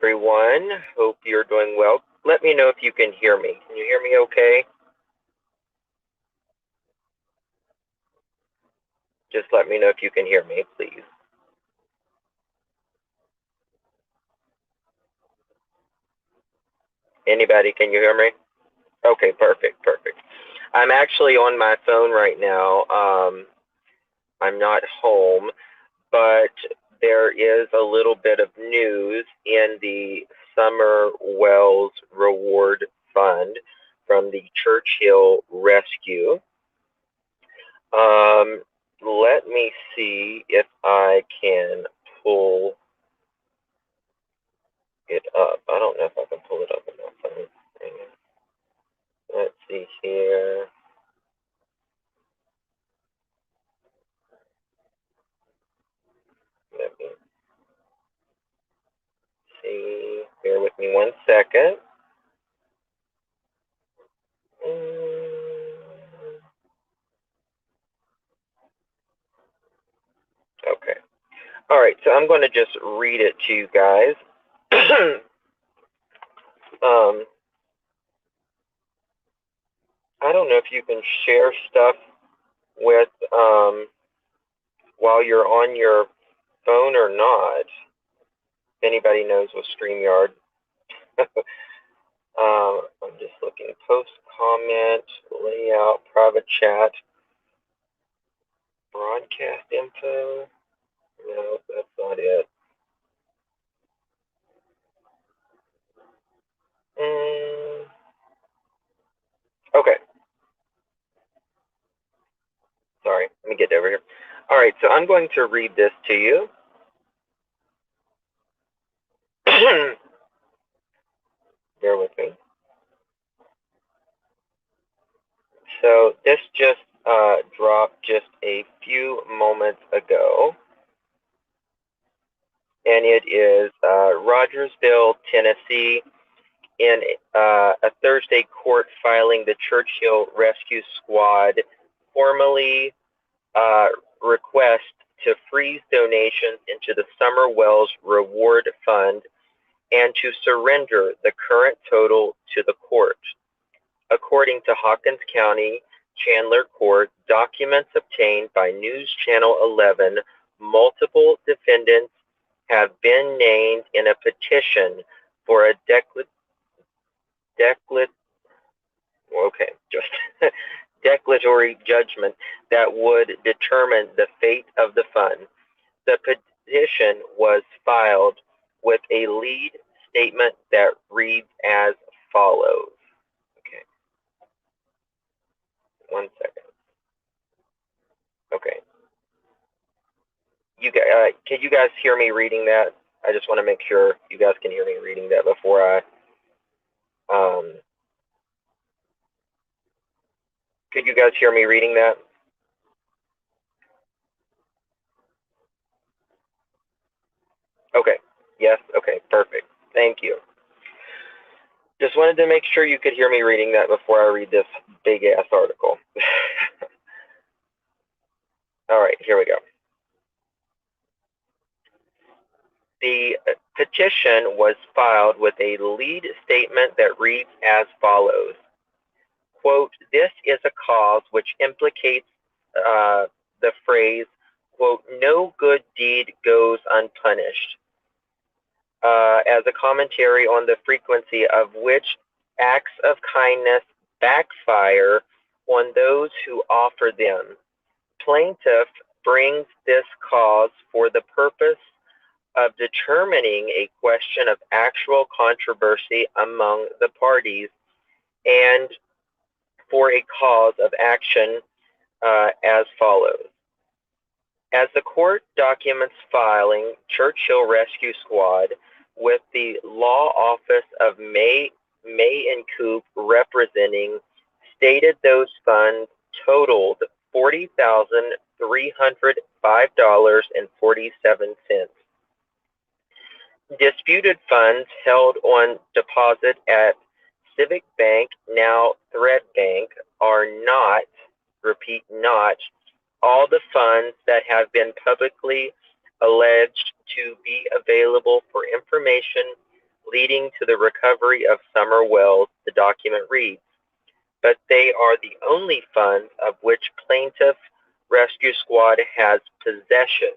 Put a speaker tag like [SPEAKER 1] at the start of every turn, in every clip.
[SPEAKER 1] everyone. Hope you're doing well. Let me know if you can hear me. Can you hear me okay? Just let me know if you can hear me, please. Anybody, can you hear me? Okay, perfect. I'm actually on my phone right now. I'm not home, but there is a little bit of news in the Summer Wells Reward Fund from the Churchill Rescue. Let me see if I can pull it up. I don't know if I can pull it up on my phone. Let's see here. Let me see. Bear with me 1 second. Okay. All right. So I'm going to just read it to you guys. I don't know if you can share stuff with while you're on your phone or not. If anybody knows with StreamYard. I'm just looking. Post, comment, layout, private chat, broadcast info. No, that's not it. Okay. Sorry. Let me get over here. All right. So I'm going to read this to you. Bear with me. So this just dropped just a few moments ago. And it is Rogersville, Tennessee, in a Thursday court filing. The Churchill Rescue Squad formally request to freeze donations into the Summer Wells Reward Fund and to surrender the current total to the court. According to Hawkins County Chandler Court, documents obtained by News Channel 11, multiple defendants have been named in a petition for a declaratory judgment that would determine the fate of the fund. The petition was filed with a lead statement that reads as follows. Okay. 1 second. Okay. Can you guys hear me reading that? I just want to make sure you guys can hear me reading that before I. Could you guys hear me reading that? Okay. Yes. Okay. Perfect. Thank you. Just wanted to make sure you could hear me reading that before I read this big ass article. All right. Here we go. The petition was filed with a lead statement that reads as follows. Quote, this is a cause which implicates the phrase, quote, no good deed goes unpunished, as a commentary on the frequency of which acts of kindness backfire on those who offer them. Plaintiff brings this cause for the purpose of determining a question of actual controversy among the parties and for a cause of action as follows. As the court documents filing Churchill Rescue Squad with the law office of May and Coop representing stated those funds totaled $40,305.47. Disputed funds held on deposit at Civic Bank, now Thread Bank, are not, repeat, not, all the funds that have been publicly alleged to be available for information, leading to the recovery of Summer Wells, the document reads, but they are the only funds of which plaintiff rescue squad has possession.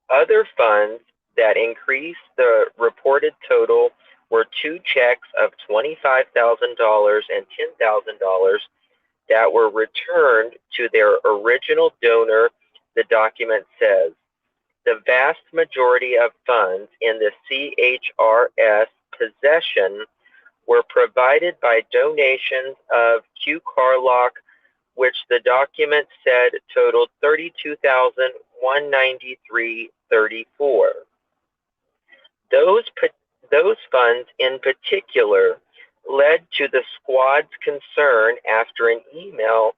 [SPEAKER 1] Other funds that increased the reported total were two checks of $25,000 and $10,000 that were returned to their original donor, the document says. The vast majority of funds in the CHRS possession were provided by donations of Q. Carlock, which the document said totaled $32,193.34. Those funds in particular led to the squad's concern after an email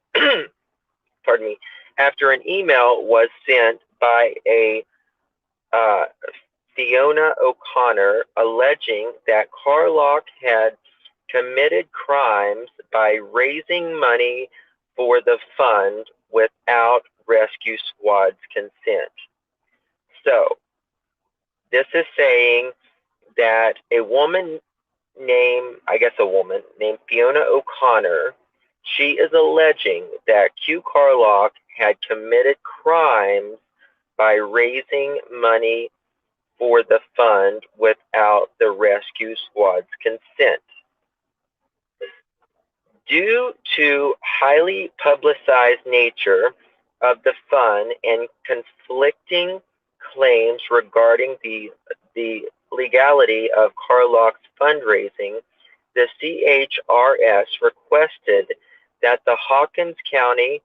[SPEAKER 1] after an email was sent by a Fiona O'Connor alleging that Carlock had committed crimes by raising money for the fund without rescue squad's consent. So, this is saying that a woman named Fiona O'Connor, she is alleging that Q. Carlock had committed crimes by raising money for the fund without the rescue squad's consent. Due to highly publicized nature of the fund and conflicting claims regarding the legality of Carlock's fundraising, the CHRS requested that the Hawkins County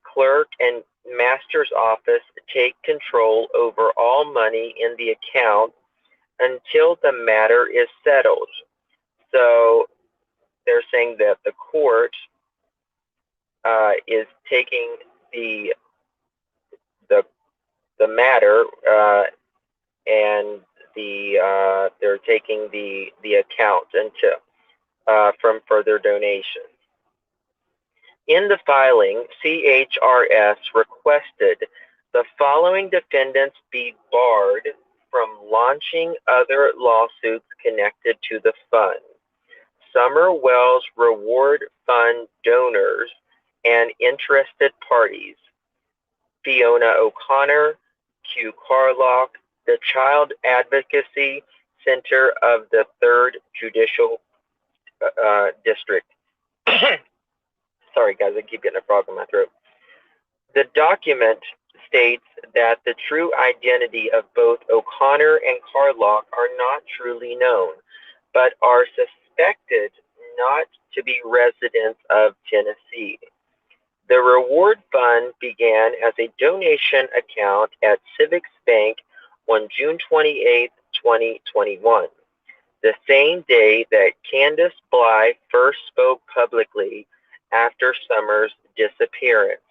[SPEAKER 1] clerk and master's office take control over all money in the account until the matter is settled. So they're saying that the court is taking the matter and they're taking the account until from further donations. In the filing, CHRS requested the following defendants be barred from launching other lawsuits connected to the fund: Summer Wells Reward Fund donors and interested parties, Fiona O'Connor, Q. Carlock, the Child Advocacy Center of the 3rd Judicial District. Sorry, guys, I keep getting a frog in my throat. The document states that the true identity of both O'Connor and Carlock are not truly known, but are suspected not to be residents of Tennessee. The reward fund began as a donation account at Civics Bank on June 28, 2021, the same day that Candace Bly first spoke publicly after Summer's disappearance.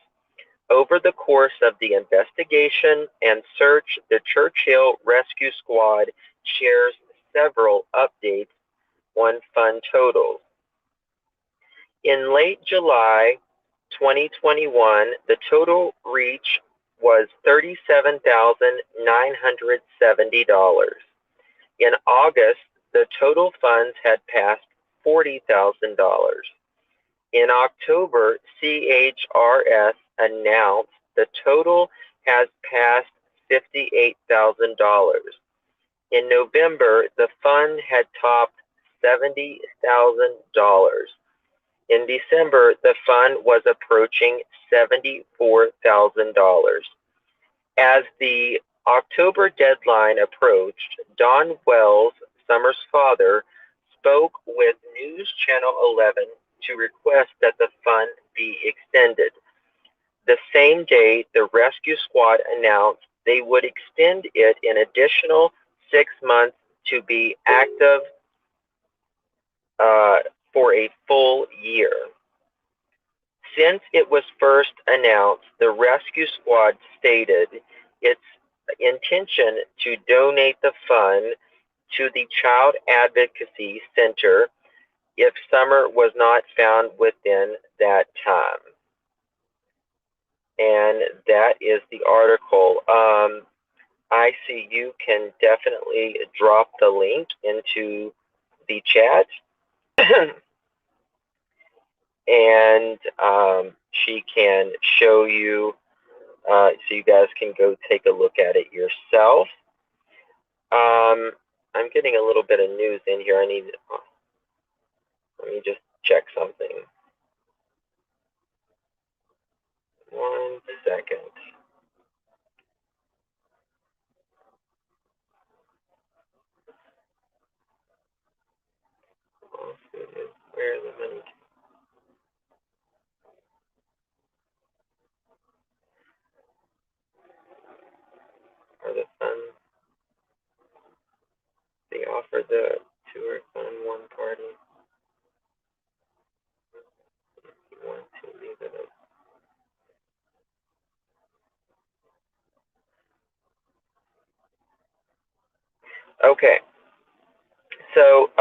[SPEAKER 1] Over the course of the investigation and search, the Churchill Rescue Squad shares several updates on fund totals. In late July 2021, the total reach was $37,970. In August, the total funds had passed $40,000. In October, CHRS announced the total has passed $58,000. In November, the fund had topped $70,000. In December, the fund was approaching $74,000. As the October deadline approached, Don Wells, Summer's father, spoke with News Channel 11 to request that the fund be extended. The same day, the rescue squad announced they would extend it an additional 6 months to be active for a full year. Since it was first announced, the rescue squad stated its intention to donate the fund to the Child Advocacy Center if Summer was not found within that time. And that is the article. ICU can definitely drop the link into the chat. And she can show you, so you guys can go take a look at it yourself. I'm getting a little bit of news in here. Let me just check something. 1 second. Where are the money? Are the funds? They offered the tour fund one party. You want to leave it up. Okay. So,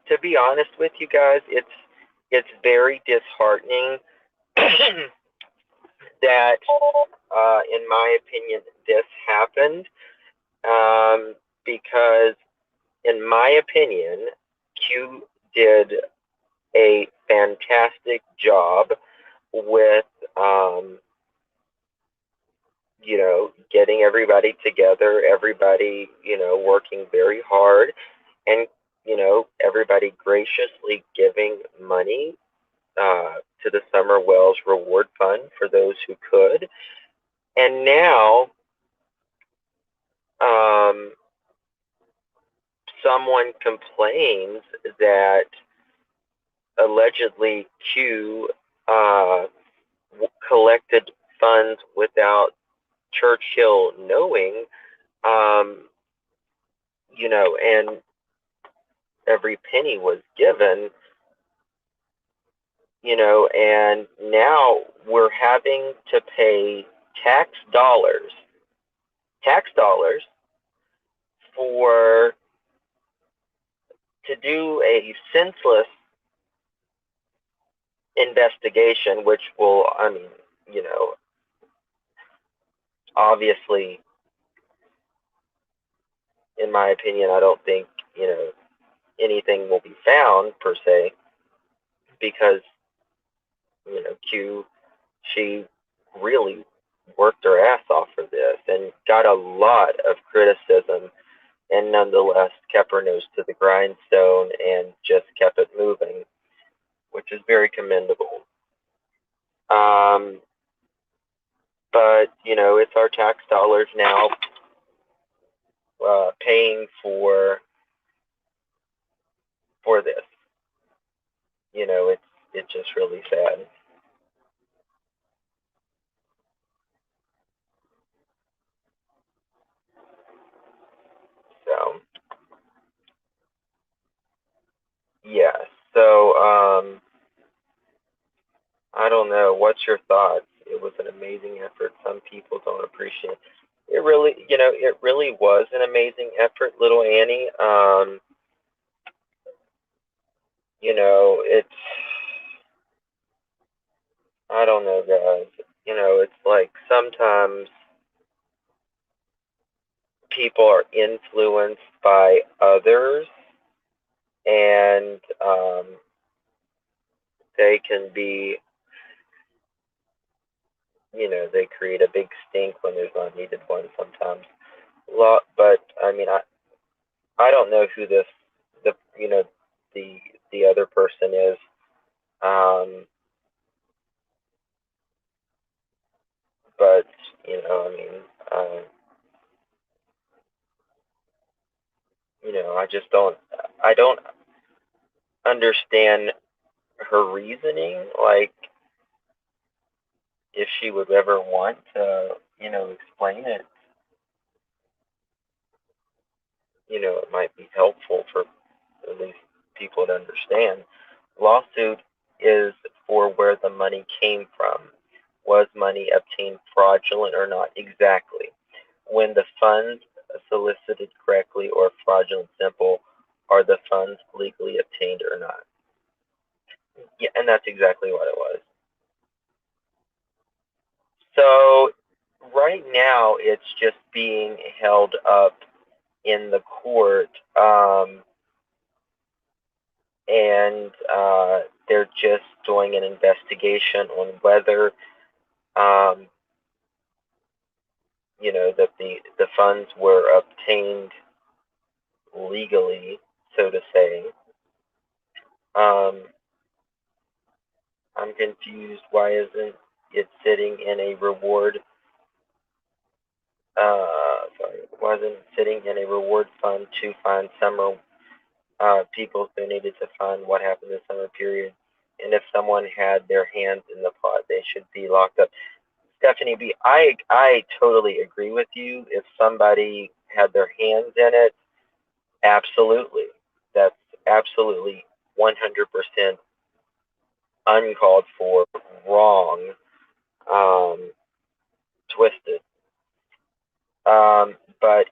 [SPEAKER 1] to be honest with you guys, it's very disheartening that, in my opinion, this happened, because, in my opinion, Q did a fantastic job with, getting everybody together, everybody, working very hard, and, everybody graciously giving money to the Summer Wells Reward Fund for those who could. And now, um, someone complains that allegedly Q collected funds without Churchill knowing, um, and every penny was given, and now we're having to pay tax dollars, tax dollars for to do a senseless investigation, which will, obviously, in my opinion, I don't think, anything will be found per se, because, Q, she really worked her ass off for this and got a lot of criticism, and nonetheless kept her nose to the grindstone and just kept it moving, which is very commendable. But, it's our tax dollars now paying for this. It's just really sad. So, yeah. So, I don't know. What's your thoughts? It was an amazing effort. Some people don't appreciate it. It really, it really was an amazing effort, little Annie. It's, I don't know, guys. It's like sometimes people are influenced by others, and they can be, they create a big stink when there's not needed one sometimes. But I mean, I don't know who the the other person is. But I mean, I don't understand her reasoning. Like, if she would ever want to, explain it, it might be helpful for at least people to understand. Lawsuit is for where the money came from. Was money obtained fraudulent or not? Exactly. When the funds solicited correctly or fraudulent, simple, are the funds legally obtained or not? Yeah, and that's exactly what it was. So, right now it's just being held up in the court, and they're just doing an investigation on whether, um, that the funds were obtained legally, so to say. Um, I'm confused. Why isn't it sitting in a reward? Sorry, wasn't sitting in a reward fund to find summer people who needed to find what happened this summer period. And if someone had their hands in the pot, they should be locked up. Stephanie B, I totally agree with you. If somebody had their hands in it, absolutely. That's absolutely 100% uncalled for, wrong, um, twisted. But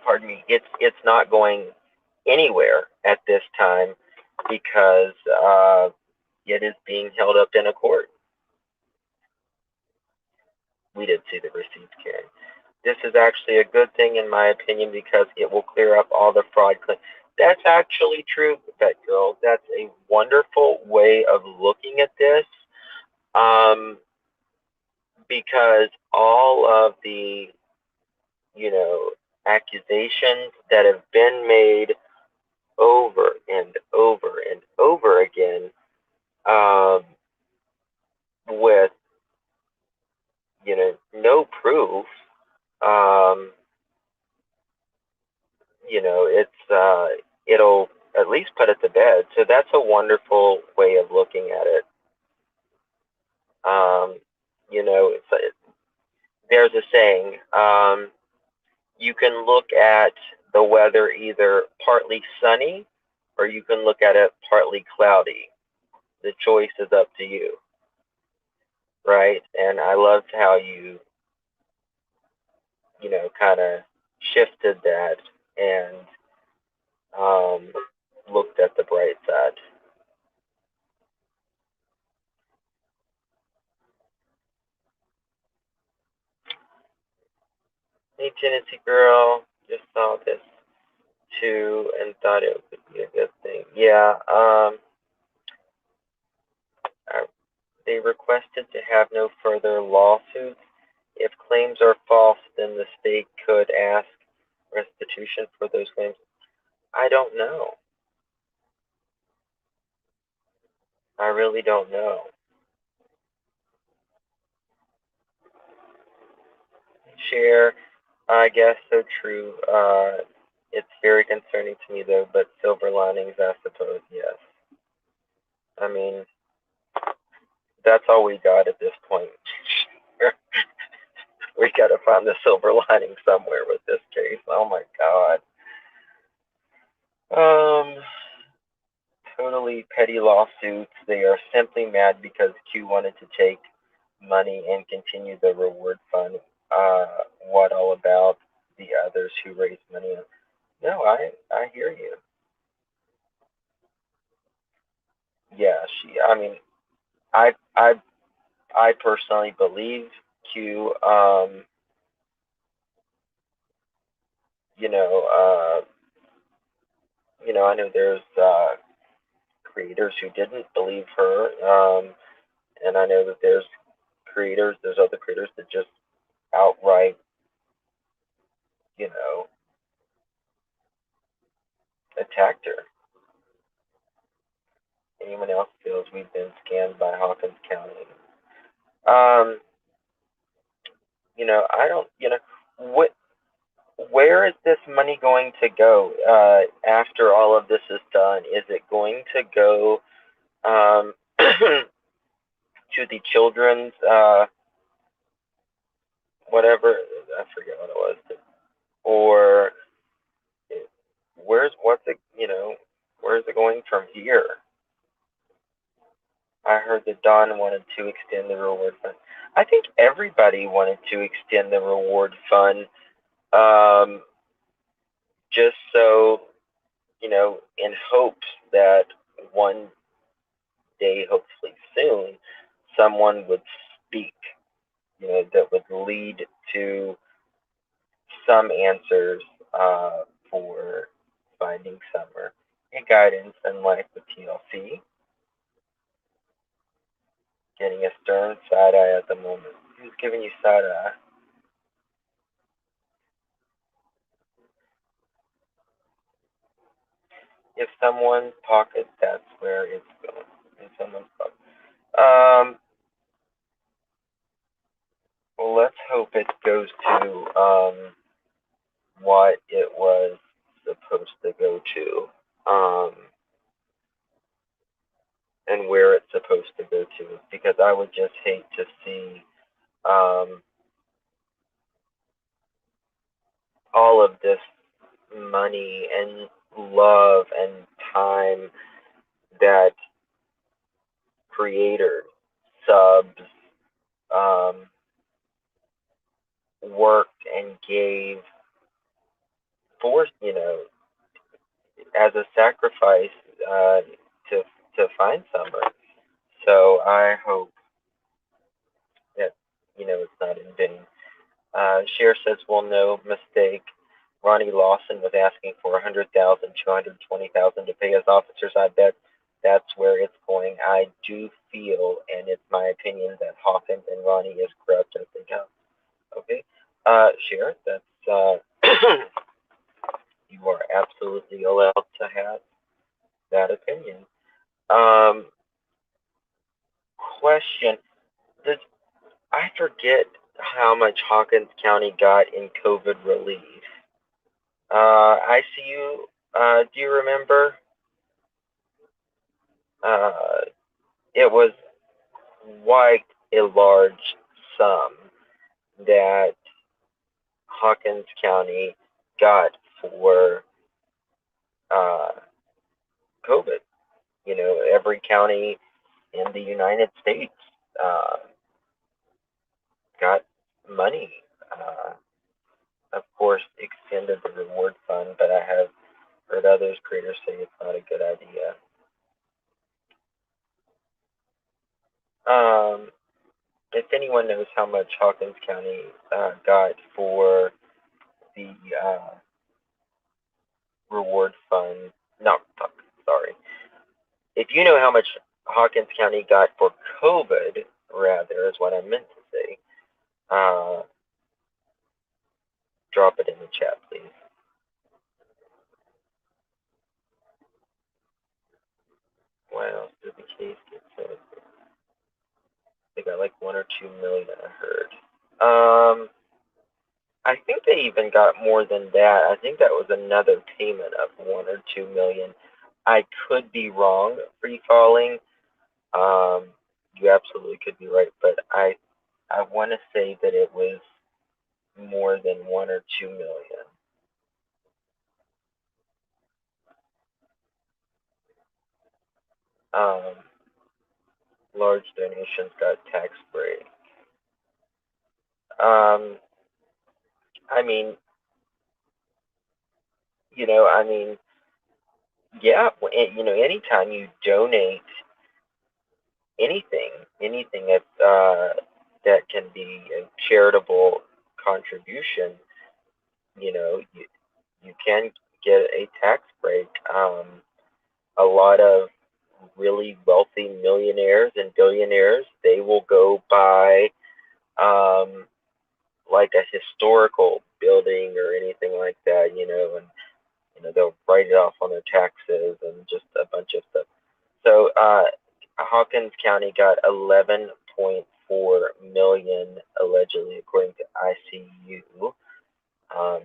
[SPEAKER 1] pardon me, it's not going anywhere at this time because it is being held up in a court. We did see the receipts, Karen. This is actually a good thing in my opinion because it will clear up all the fraud claims. That's actually true, Pet Girl. That's a wonderful way of looking at this, um, because all of the, you know, accusations that have been made over and over and over again, um, with, no proof, um, it'll at least put it to bed. So that's a wonderful way of looking at it. Um, there's a saying, you can look at the weather either partly sunny or you can look at it partly cloudy. The choice is up to you, right? And I loved how kind of shifted that and, um, looked at the bright side. Hey, Tennessee girl, just saw this too and thought it would be a good thing. Yeah, uh, they requested to have no further lawsuits. If claims are false, then the state could ask restitution for those claims. I don't know. I really don't know. Share, I guess so true. It's very concerning to me though, but silver linings, I suppose, yes. I mean, that's all we got at this point. We got to find the silver lining somewhere with this case. Oh my god. Um, totally petty lawsuits. They are simply mad because Q wanted to take money and continue the reward fund. Uh, what all about the others who raised money? No, I hear you. Yeah, I mean, I I I personally believe Q. You know, I know there's creators who didn't believe her, and I know that there's other creators that just outright, you know, attacked her. Anyone else feels we've been scammed by Hawkins County? Um, I don't, what, where is this money going to go after all of this is done? Is it going to go to the children's, whatever? I forget what it was, or where's it going from here? I heard that Don wanted to extend the reward fund. I think everybody wanted to extend the reward fund, um, just so, in hopes that one day, hopefully soon, someone would speak. that would lead to some answers for Finding Summer. Hey, Guidance and Life with TLC. Getting a stern side eye at the moment. Who's giving you side eye? If someone's pocket, that's where it's going. In someone's pocket. Well, let's hope it goes to what it was supposed to go to, and where it's supposed to go to. Because I would just hate to see all of this money and love and time that creators, subs, um, worked and gave for, as a sacrifice uh, to find Summer. So I hope that it's not in vain. Cher says, "Well, no mistake. Ronnie Lawson was asking for 100,000, 220,000 to pay his officers. I bet that's where it's going. I do feel, and it's my opinion, that Hawkins and Ronnie is corrupt as they come." Okay, Cher, that's you are absolutely allowed to have that opinion. Um, Question: Does I forget how much Hawkins County got in COVID relief? ICU. Do you remember? Uh, it was quite a large sum that Hawkins County got for uh, COVID. Every county in the United States uh, got money. Uh, of course, extended the reward fund, but I have heard others creators say it's not a good idea. Um, if anyone knows how much Hawkins County got for the reward fund, no, sorry. If you know how much Hawkins County got for COVID, rather, is what I meant to say, uh, drop it in the chat, please. What else did the case get said? They got like 1 or 2 million, I heard. I think they even got more than that. I think that was another payment of 1 or 2 million. I could be wrong, free falling. You absolutely could be right, but I want to say that it was more than 1 or 2 million. Um, Large donations got tax break. Um, I mean, I mean, yeah, anytime you donate anything that can be a charitable contribution, you can get a tax break. A lot of really wealthy millionaires and billionaires, they will go buy like a historical building or anything like that, and they'll write it off on their taxes and just a bunch of stuff. So Hawkins County got 11.4 million allegedly, according to ICU. Um,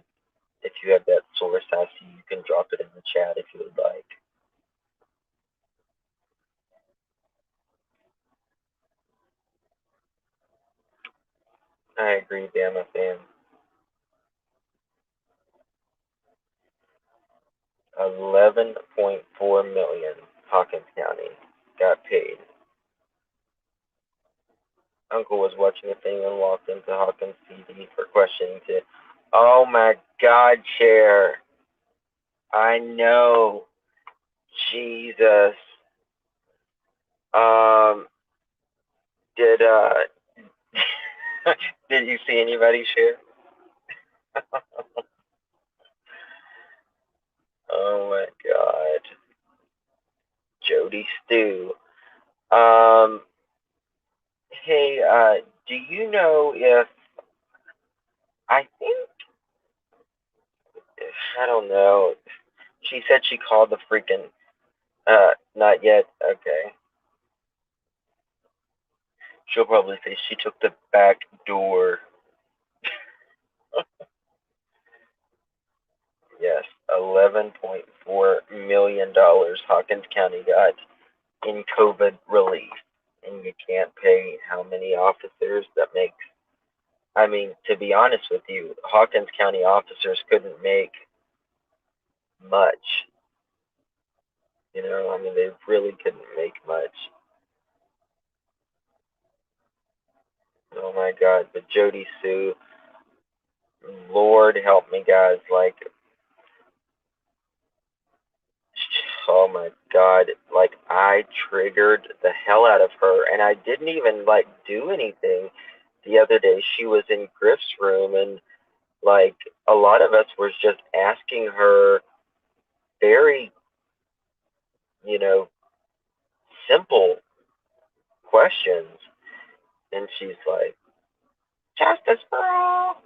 [SPEAKER 1] if you have that source, ICU, you can drop it in the chat if you would like. I agree, Bama fan. 11.4 million Hawkins County got paid. Uncle was watching a thing and walked into Hawkins PD for questioning to, oh my God, Chair. I know. Jesus. Um, did Did you see anybody share? Oh my God, Jody Stew. Um, hey, do you know if I think I don't know. She said she called the freaking not yet. Okay. She'll probably say she took the back door. Yes, $11.4 million Hawkins County got in COVID relief. And you can't pay how many officers that makes. I mean, to be honest with you, Hawkins County officers couldn't make much. You know, I mean, they really couldn't make much. Oh my God, but Jody Sue, Lord help me, guys. Like, oh my God, like I triggered the hell out of her, and I didn't even like do anything. The other day, she was in Griff's room, and like a lot of us was just asking her very, you know, simple questions, and she's like, "Justice for all."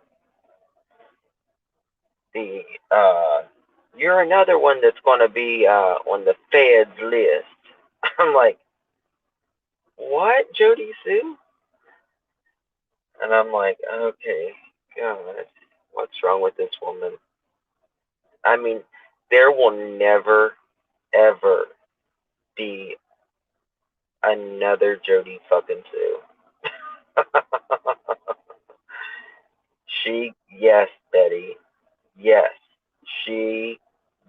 [SPEAKER 1] The you're another one that's going to be on the Fed's list. I'm like, what, Jody Sue? And I'm like, okay, God, what's wrong with this woman? I mean, there will never, ever be another Jody fucking Sue. Yes, Betty, yes, she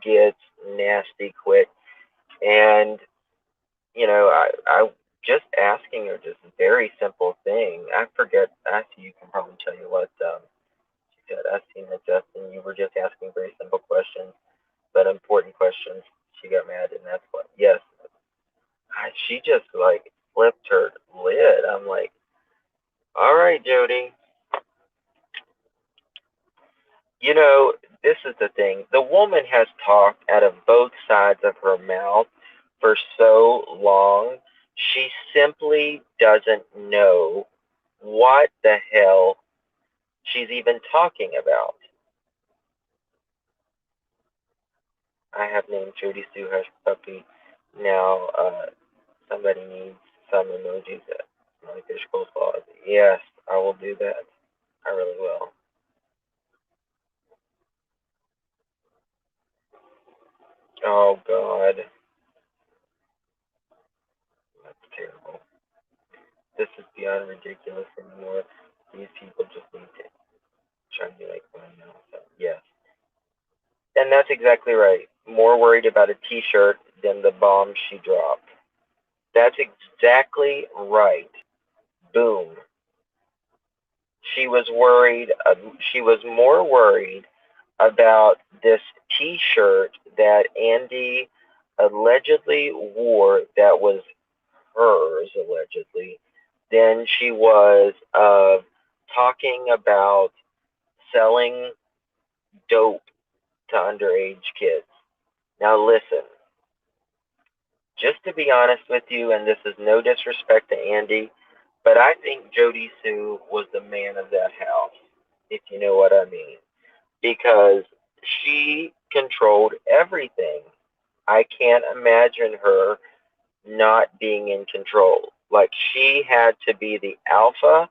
[SPEAKER 1] gets nasty quick. And, you know, I just asking her just a very simple thing. I forget, actually, you can probably tell you what she said. I seen that, Justin, you were just asking very simple questions, but important questions. She got mad, and that's what, yes, she just like flipped her lid. I'm like, all right, Jody. You know, this is the thing. The woman has talked out of both sides of her mouth for so long. She simply doesn't know what the hell she's even talking about. I have named Jody Sue Hush Puppy. Now, somebody needs some emojis that like their school clause. Yes, I will do that. I really will. Oh God, that's terrible. This is beyond ridiculous anymore. These people just need to try to make money now. So yes, and that's exactly right. More worried about a T-shirt than the bomb she dropped. That's exactly right. Boom. She was worried. She was more worried about this T-shirt that Andy allegedly wore that was hers allegedly than she was of talking about selling dope to underage kids. Now listen, just to be honest with you, and this is no disrespect to Andy, but I think Jody Sue was the man of that house, if you know what I mean, because she controlled everything. I can't imagine her not being in control. Like she had to be the alpha,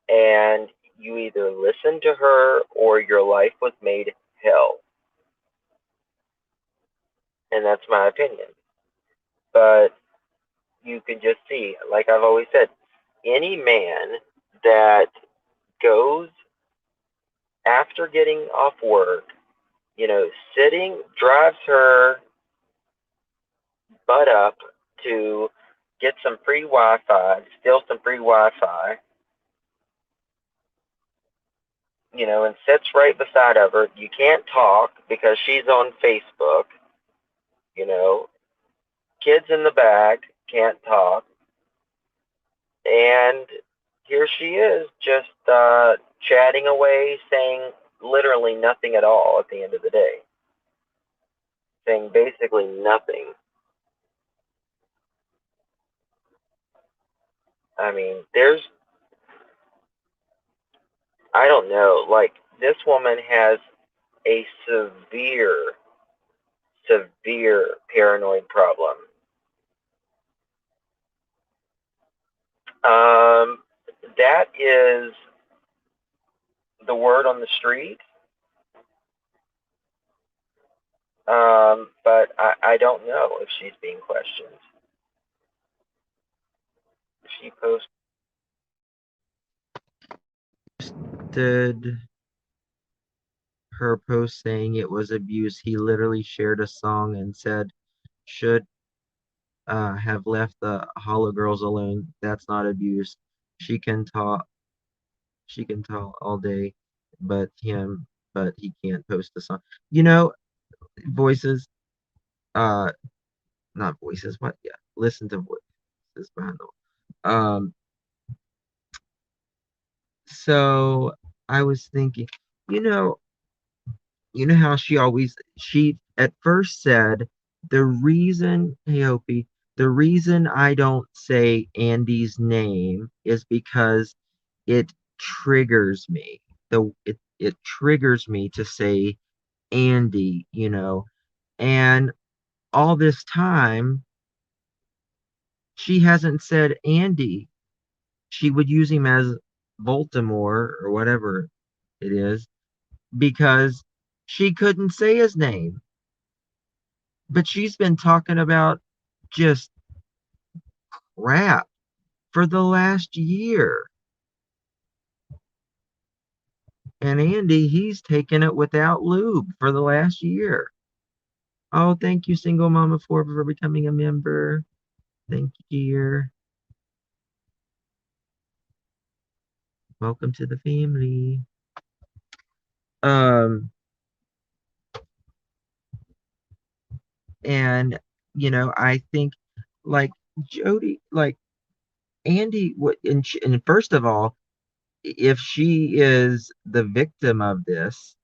[SPEAKER 1] and you either listened to her or your life was made hell. And that's my opinion. But you can just see, like I've always said, any man that goes after getting off work, you know, sitting, drives her butt up to get some free Wi-Fi, steal some free Wi-Fi, you know, and sits right beside of her. You can't talk because she's on Facebook, you know, kids in the back can't talk, and here she is, just chatting away, saying literally nothing at all at the end of the day, saying basically nothing. I mean, I don't know, like, this woman has a severe paranoid problem. Um, that is the word on the street. But I don't know if she's being questioned. She posted.
[SPEAKER 2] Did her post saying it was abuse. He literally shared a song and said, should have left the Hollow Girls alone. That's not abuse. She can talk. She can talk all day, but he can't post a song. You know, voices. Uh, not voices. What? Yeah, listen to voices behind the. So I was thinking, you know, how she at first said the reason, hey Opie, the reason I don't say Andy's name is because it triggers me. It triggers me to say Andy, and all this time she hasn't said Andy. She would use him as Baltimore or whatever it is because she couldn't say his name. But she's been talking about just crap for the last year. And Andy, he's taken it without lube for the last year. Oh, thank you, Single Mama 4, for becoming a member. Thank you. Welcome to the family. Um, and I think like Jody, like Andy, what and first of all, if she is the victim of this,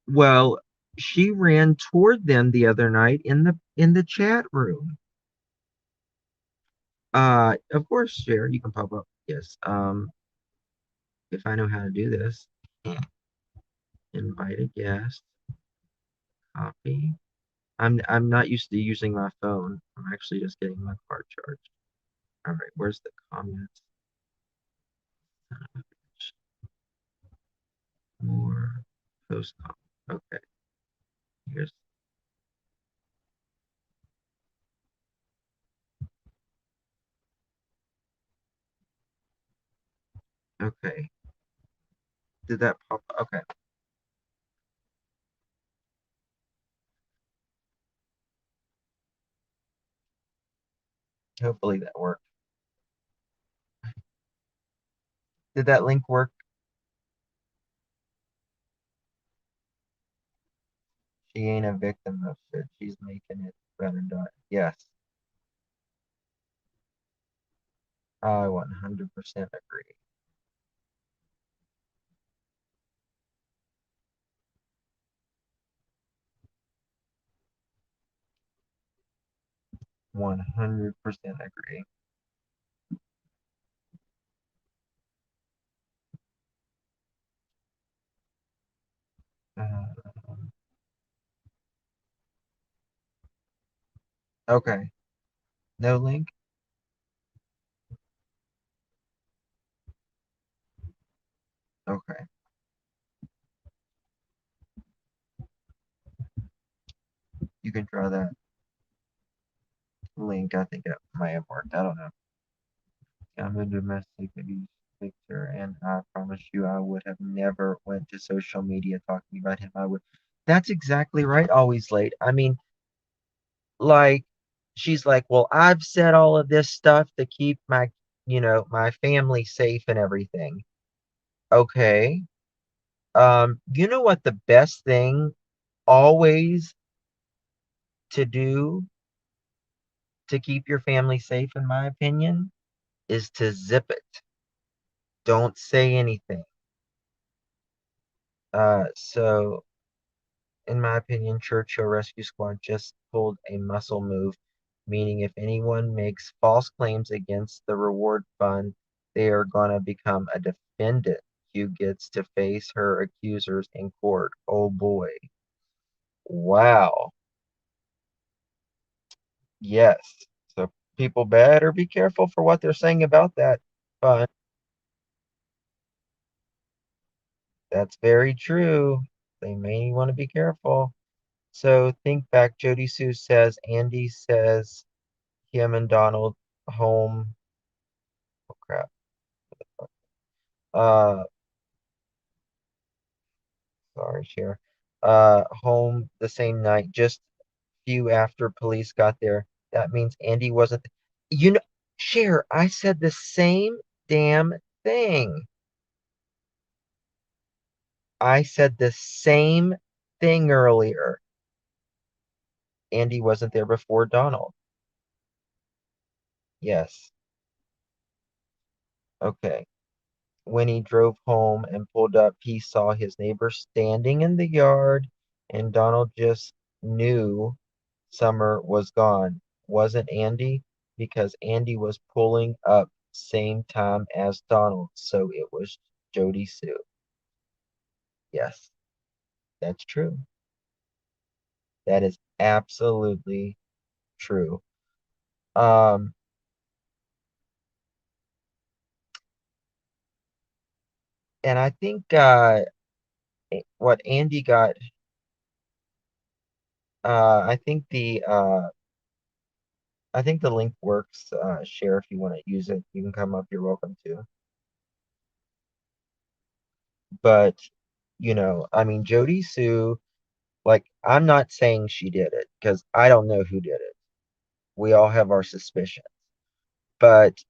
[SPEAKER 2] well, she ran toward them the other night in the chat room. Of course, share. You can pop up. Yes. If I know how to do this, invite a guest, copy. I'm not used to using my phone. I'm actually just getting my car charged. All right, where's the comments? More post comment. Okay. Here's okay. Did that pop? Okay. Hopefully that worked. Did that link work? She ain't a victim of shit. She's making it better done. Yes, I 100% agree. 100% agree. Uh, okay. No link? Okay. You can try that link. I think it might have worked. I don't know. I'm a domestic abuse victim, and I promise you I would have never went to social media talking about him. I would. That's exactly right, always late. I mean, like, she's like, well, I've said all of this stuff to keep my family safe and everything. Okay. You know what the best thing always to do to keep your family safe, in my opinion, is to zip it. Don't say anything. So in my opinion, Churchill Rescue Squad just pulled a muscle move, meaning if anyone makes false claims against the reward fund, they are going to become a defendant who gets to face her accusers in court. Oh boy. Wow. Yes. So people better be careful for what they're saying about that fund. That's very true. They may want to be careful. So think back. Jody Sue says, Andy says him and Donald home. Oh crap. Uh, sorry, Cher. Home the same night, just few after police got there. That means Andy wasn't. You know, Cher, I said the same damn thing. I said the same thing earlier. Andy wasn't there before Donald. Yes. Okay. When he drove home and pulled up, he saw his neighbor standing in the yard, and Donald just knew Summer was gone. Wasn't Andy? Because Andy was pulling up same time as Donald, so it was Jody Sue. Yes, that's true. That is absolutely true. Um, and I think what Andy got, I think the link works. Share if you want to use it. You can come up. You're welcome to. But I mean, Jody Sue, like, I'm not saying she did it because I don't know who did it. We all have our suspicions. But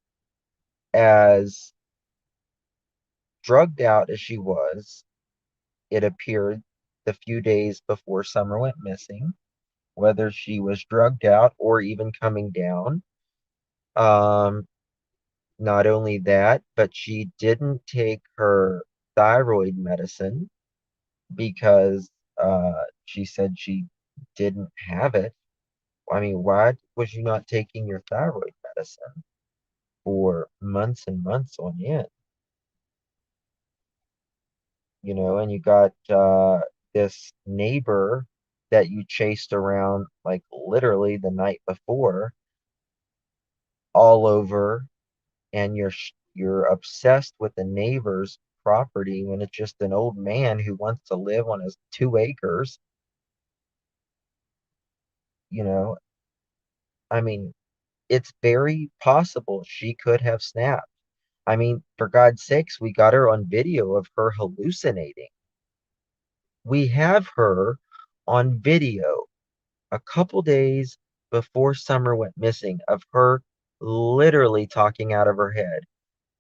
[SPEAKER 2] as drugged out as she was, it appeared the few days before Summer went missing, whether she was drugged out or even coming down. Um, Not only that, but she didn't take her thyroid medicine because she said she didn't have it. I mean, why was you not taking your thyroid medicine for months and months on end? And you got this neighbor that you chased around like literally the night before all over, and you're obsessed with the neighbor's property when it's just an old man who wants to live on his 2 acres. You know, I mean, it's very possible she could have snapped. I mean, for God's sakes, we got her on video of her hallucinating. We have her on video a couple days before Summer went missing of her literally talking out of her head.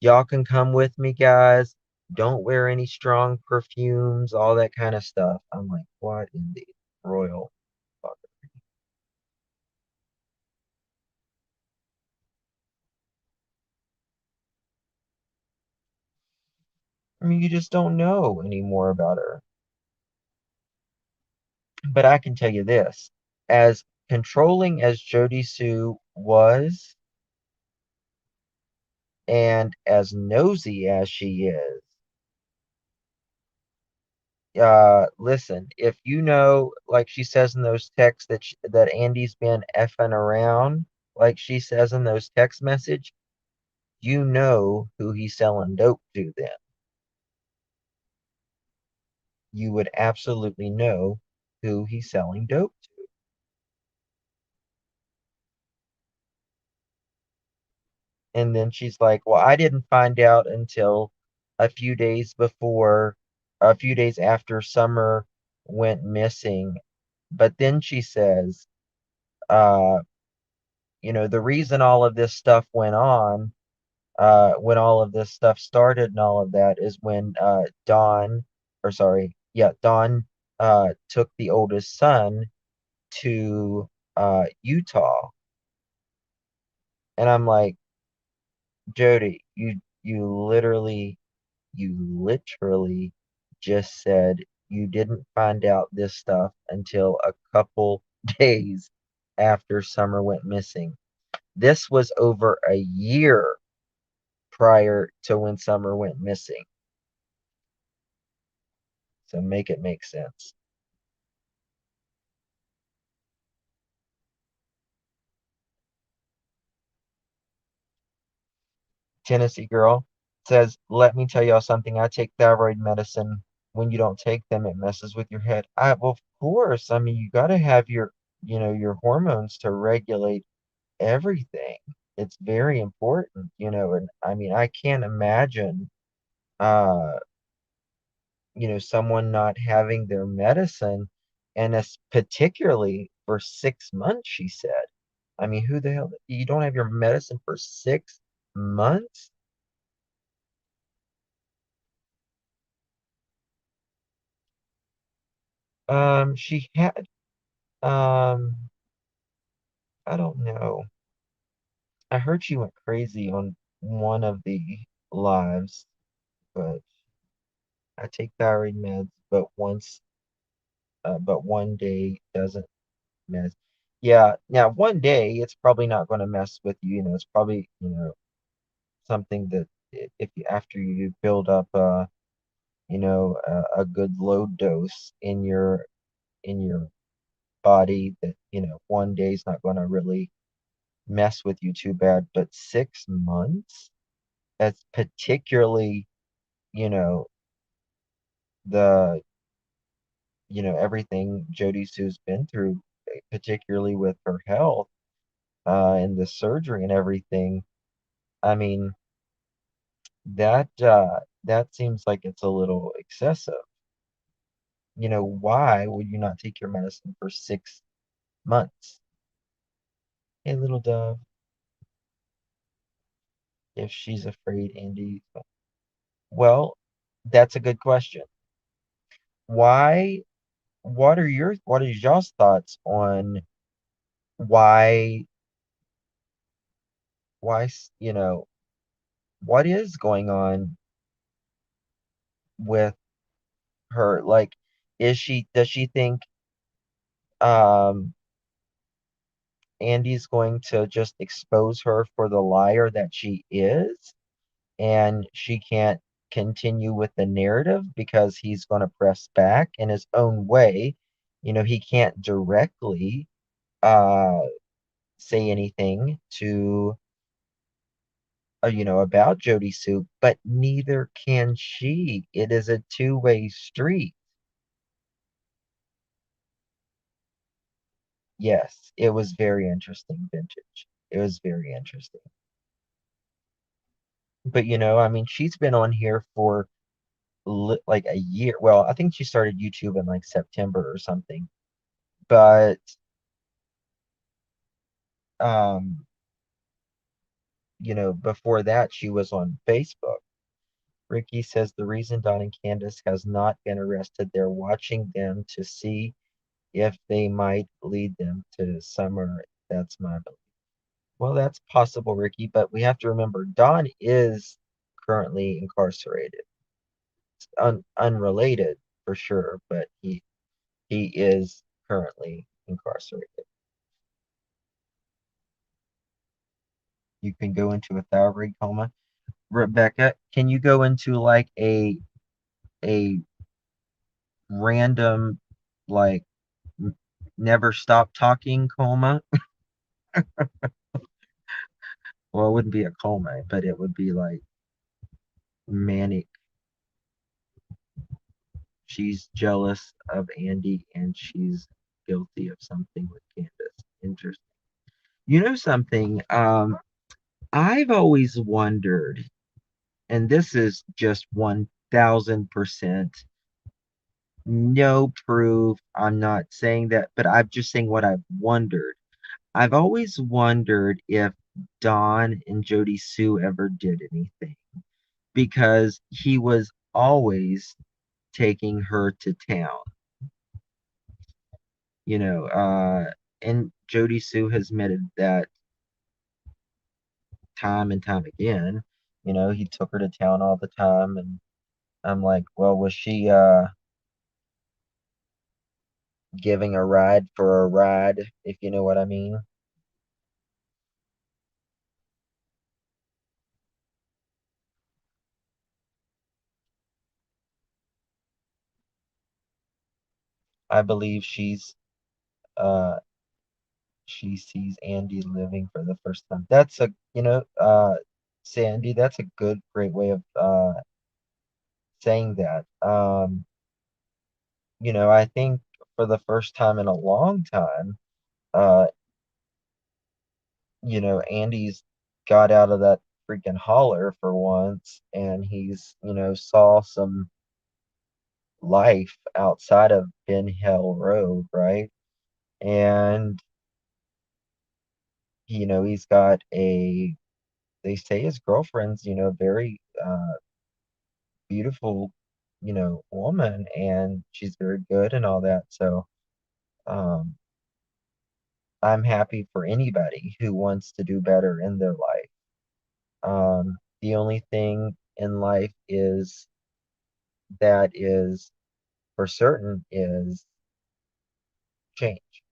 [SPEAKER 2] Y'all can come with me, guys. Don't wear any strong perfumes, all that kind of stuff. I'm like, what in the royal fuck? I mean, you just don't know anymore about her. But I can tell you this, as controlling as Jody Sue was and as nosy as she is, listen, if like she says in those texts that Andy's been effing around, like she says in those text message, you know who he's selling dope to then. You would absolutely know who he's selling dope to. And then she's like, well, I didn't find out until a few days before, a few days after Summer went missing. But then she says, uh, the reason all of this stuff went on, when all of this stuff started and all of that is when Don took the oldest son to Utah. And I'm like, Jody, you literally you literally just said you didn't find out this stuff until a couple days after Summer went missing. This was over a year prior to when Summer went missing. So make it make sense. Tennessee girl says, "Let me tell y'all something. I take thyroid medicine. When you don't take them, it messes with your head." Well, of course. I mean, you got to have your hormones to regulate everything. It's very important, and I mean, I can't imagine, uh, someone not having their medicine, and particularly for 6 months, she said. I mean, who the hell, you don't have your medicine for 6 months? She had, um, I don't know. I heard she went crazy on one of the lives, but I take thyroid meds, but one day doesn't mess. Yeah, now one day it's probably not going to mess with you. It's probably, something that if you after you build up a good load dose in your body, that one day's not going to really mess with you too bad. But 6 months, that's particularly, you know, the everything Jody Sue's been through, particularly with her health, and the surgery and everything. I mean, that seems like it's a little excessive. Why would you not take your medicine for 6 months? Hey, little dove, if she's afraid, Andy. Well, that's a good question. Why? What is y'all's thoughts on why why what is going on with her? Like, does she think um Andy's going to just expose her for the liar that she is, and she can't continue with the narrative because he's going to press back in his own way? He can't directly uh, say anything to, about Jody Sue, but neither can she. It is a two-way street. Yes, it was very interesting, vintage. It was very interesting. But I mean, she's been on here for like a year. Well, I think she started YouTube in like September or something. But um, before that, she was on Facebook. Ricky says the reason Don and Candace has not been arrested, they're watching them to see if they might lead them to Summer. That's my belief. Well, that's possible, Ricky, but we have to remember Don is currently incarcerated. It's unrelated for sure, but he is currently incarcerated. You can go into a thyroid coma. Rebecca, can you go into like a random, like, never stop talking coma? Well, it wouldn't be a coma, but it would be like manic. She's jealous of Andy and she's guilty of something with Candace. Interesting. You know something? I've always wondered, and this is just 1000% no proof. I'm not saying that, but I'm just saying what I've wondered. I've always wondered if Don and Jody Sue ever did anything, because he was always taking her to town, and Jody Sue has admitted that time and time again. He took her to town all the time, and I'm like, well, was she giving a ride for a ride, if you know what I mean? I believe uh she sees Andy living for the first time. That's a, Sandy, that's a great way of saying that. I think for the first time in a long time, uh, Andy's got out of that freaking holler for once, and he's, saw some life outside of Ben Hill Road, right? And, he's got they say his girlfriend's, very beautiful, woman, and she's very good and all that. So, um, I'm happy for anybody who wants to do better in their life. The only thing in life is that is for certain is change.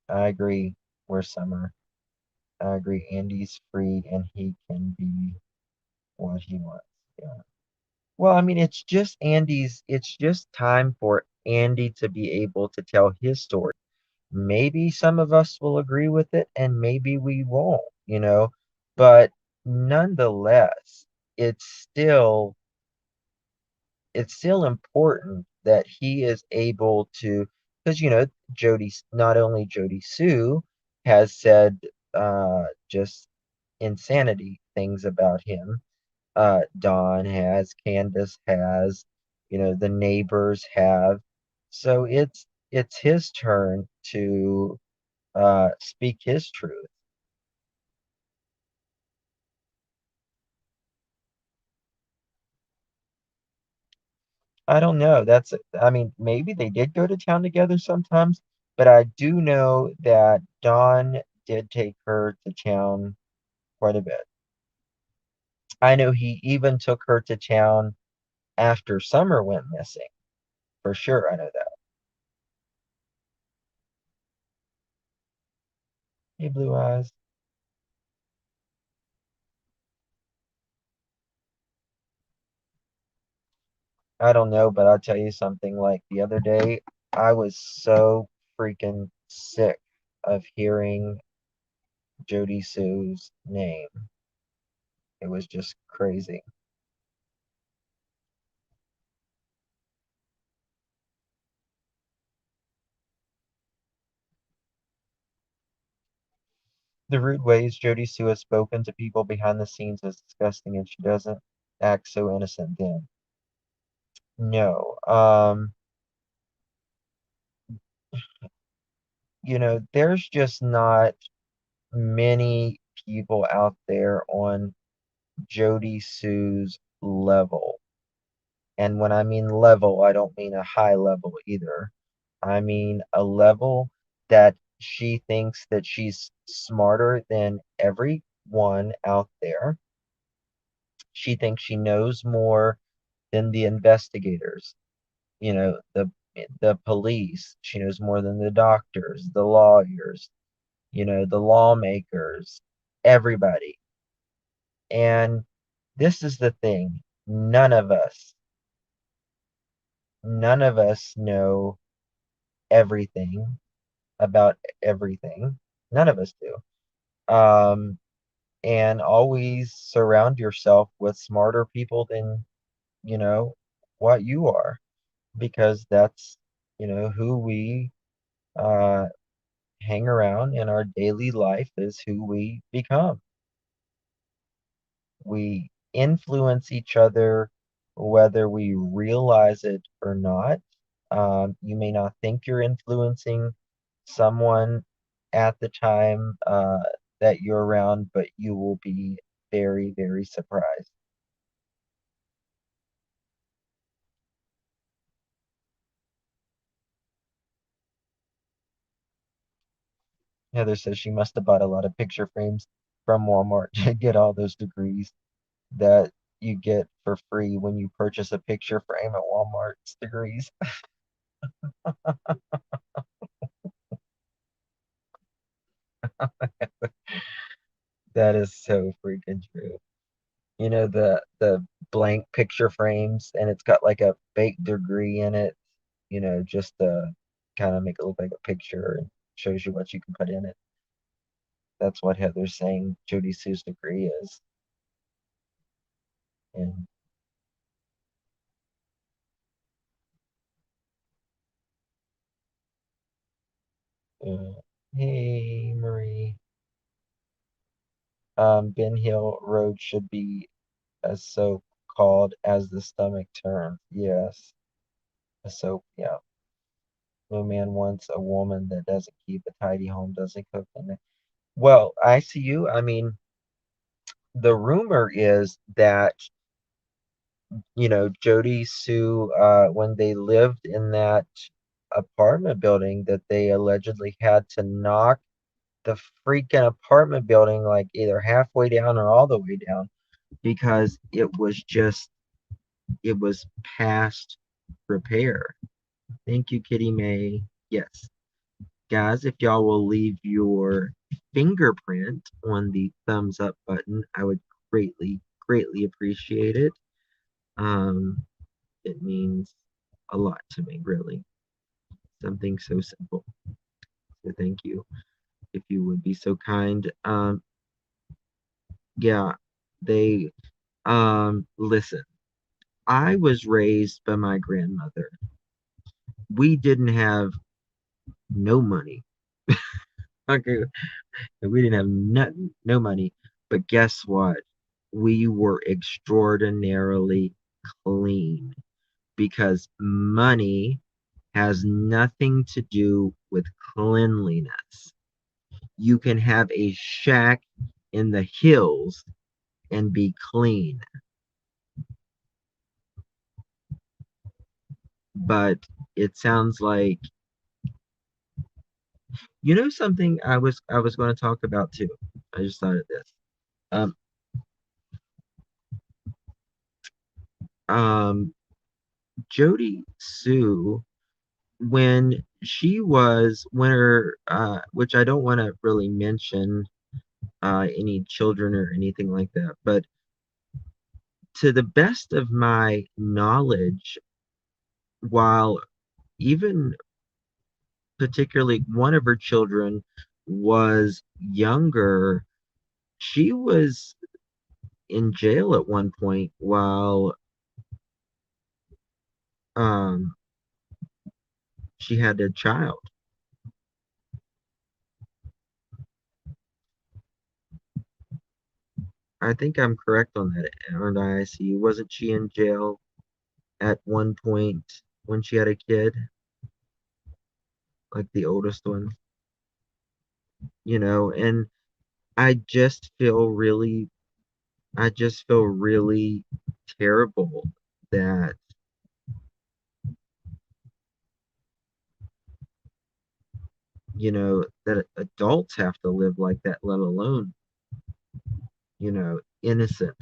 [SPEAKER 2] I agree. We're summer. I agree. Andy's free and he can be what he wants. Yeah. Well, I mean, it's just time for Andy to be able to tell his story. Maybe some of us will agree with it and maybe we won't, but nonetheless, it's still it's still important that he is able to, because Jody, not only Jody Sue has said just insanity things about him. Don has, Candace has, the neighbors have. So it's his turn to speak his truth. I don't know. I mean, maybe they did go to town together sometimes, but I do know that Don did take her to town quite a bit. I know he even took her to town after Summer went missing. For sure, I know that. Hey, Blue Eyes. I don't know, but I'll tell you something. Like the other day, I was so freaking sick of hearing Jody Sue's name. It was just crazy. The rude ways Jody Sue has spoken to people behind the scenes is disgusting, and she doesn't act so innocent then. No. There's just not many people out there on Jody Sue's level. And when I mean level, I don't mean a high level either. I mean a level that she thinks that she's smarter than everyone out there. She thinks she knows more than the investigators, the police. She knows more than the doctors, the lawyers, the lawmakers, everybody. And this is the thing. None of us know everything about everything. None of us do. Um, and always surround yourself with smarter people than, you know, what you are, because that's, who we uh, hang around in our daily life is who we become. We influence each other whether we realize it or not. You may not think you're influencing someone at the time that you're around, but you will be very, very surprised. Heather says she must have bought a lot of picture frames from Walmart to get all those degrees that you get for free when you purchase a picture frame at Walmart's degrees. That is so freaking true. You know the blank picture frames and it's got like a fake degree in it, just to kind of make it look like a picture and shows you what you can put in it. That's what Heather's saying Jody Sue's degree is. And uh, hey Marie, Ben Hill Road should be as so called as the stomach turns. Yes, a soap. Yeah. No man wants a woman that doesn't keep a tidy home, doesn't cook. Well, I see you. I mean, the rumor is that Jody Sue, when they lived in that apartment building, that they allegedly had to knock the freaking apartment building like either halfway down or all the way down because it was past repair. Thank you, Kitty May. Yes. Guys, if y'all will leave your fingerprint on the thumbs up button, I would greatly, greatly appreciate it. It means a lot to me, really. Something so simple. So thank you. If you would be so kind. Yeah, they listen. I was raised by my grandmother. We didn't have no money. Okay, we didn't have no money. But guess what? We were extraordinarily clean because money has nothing to do with cleanliness. You can have a shack in the hills and be clean. But it sounds like something I was going to talk about too. I just thought of this. Um um Jody Sue, when her which I don't want to really mention any children or anything like that, but to the best of my knowledge, while even particularly one of her children was younger, she was in jail at one point while um, she had a child. I think I'm correct on that, aren't I? See, wasn't she in jail at one point when she had a kid, like the oldest one? And I just feel really, I just feel really terrible that that adults have to live like that, let alone innocent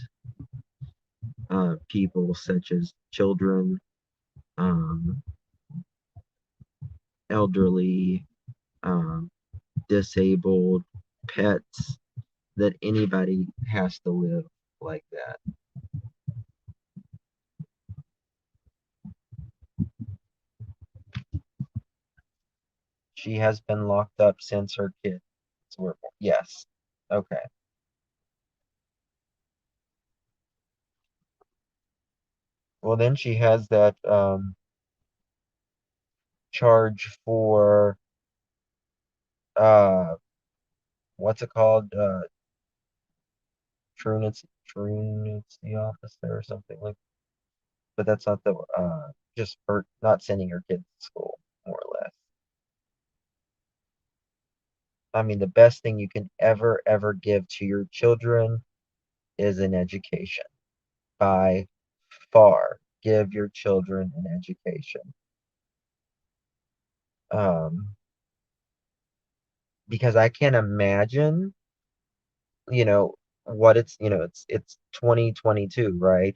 [SPEAKER 2] people such as children, um, elderly, um, disabled, pets, that anybody has to live like that. She has been locked up since her kids were born. Yes. Okay. Well, then she has that charge for uh, what's it called? Truancy officer or something like. But that's not the just for not sending her kids to school, more or less. I mean, the best thing you can ever give to your children is an education. By far, give your children an education. Um, because I can't imagine, you know, what it's 2022, right?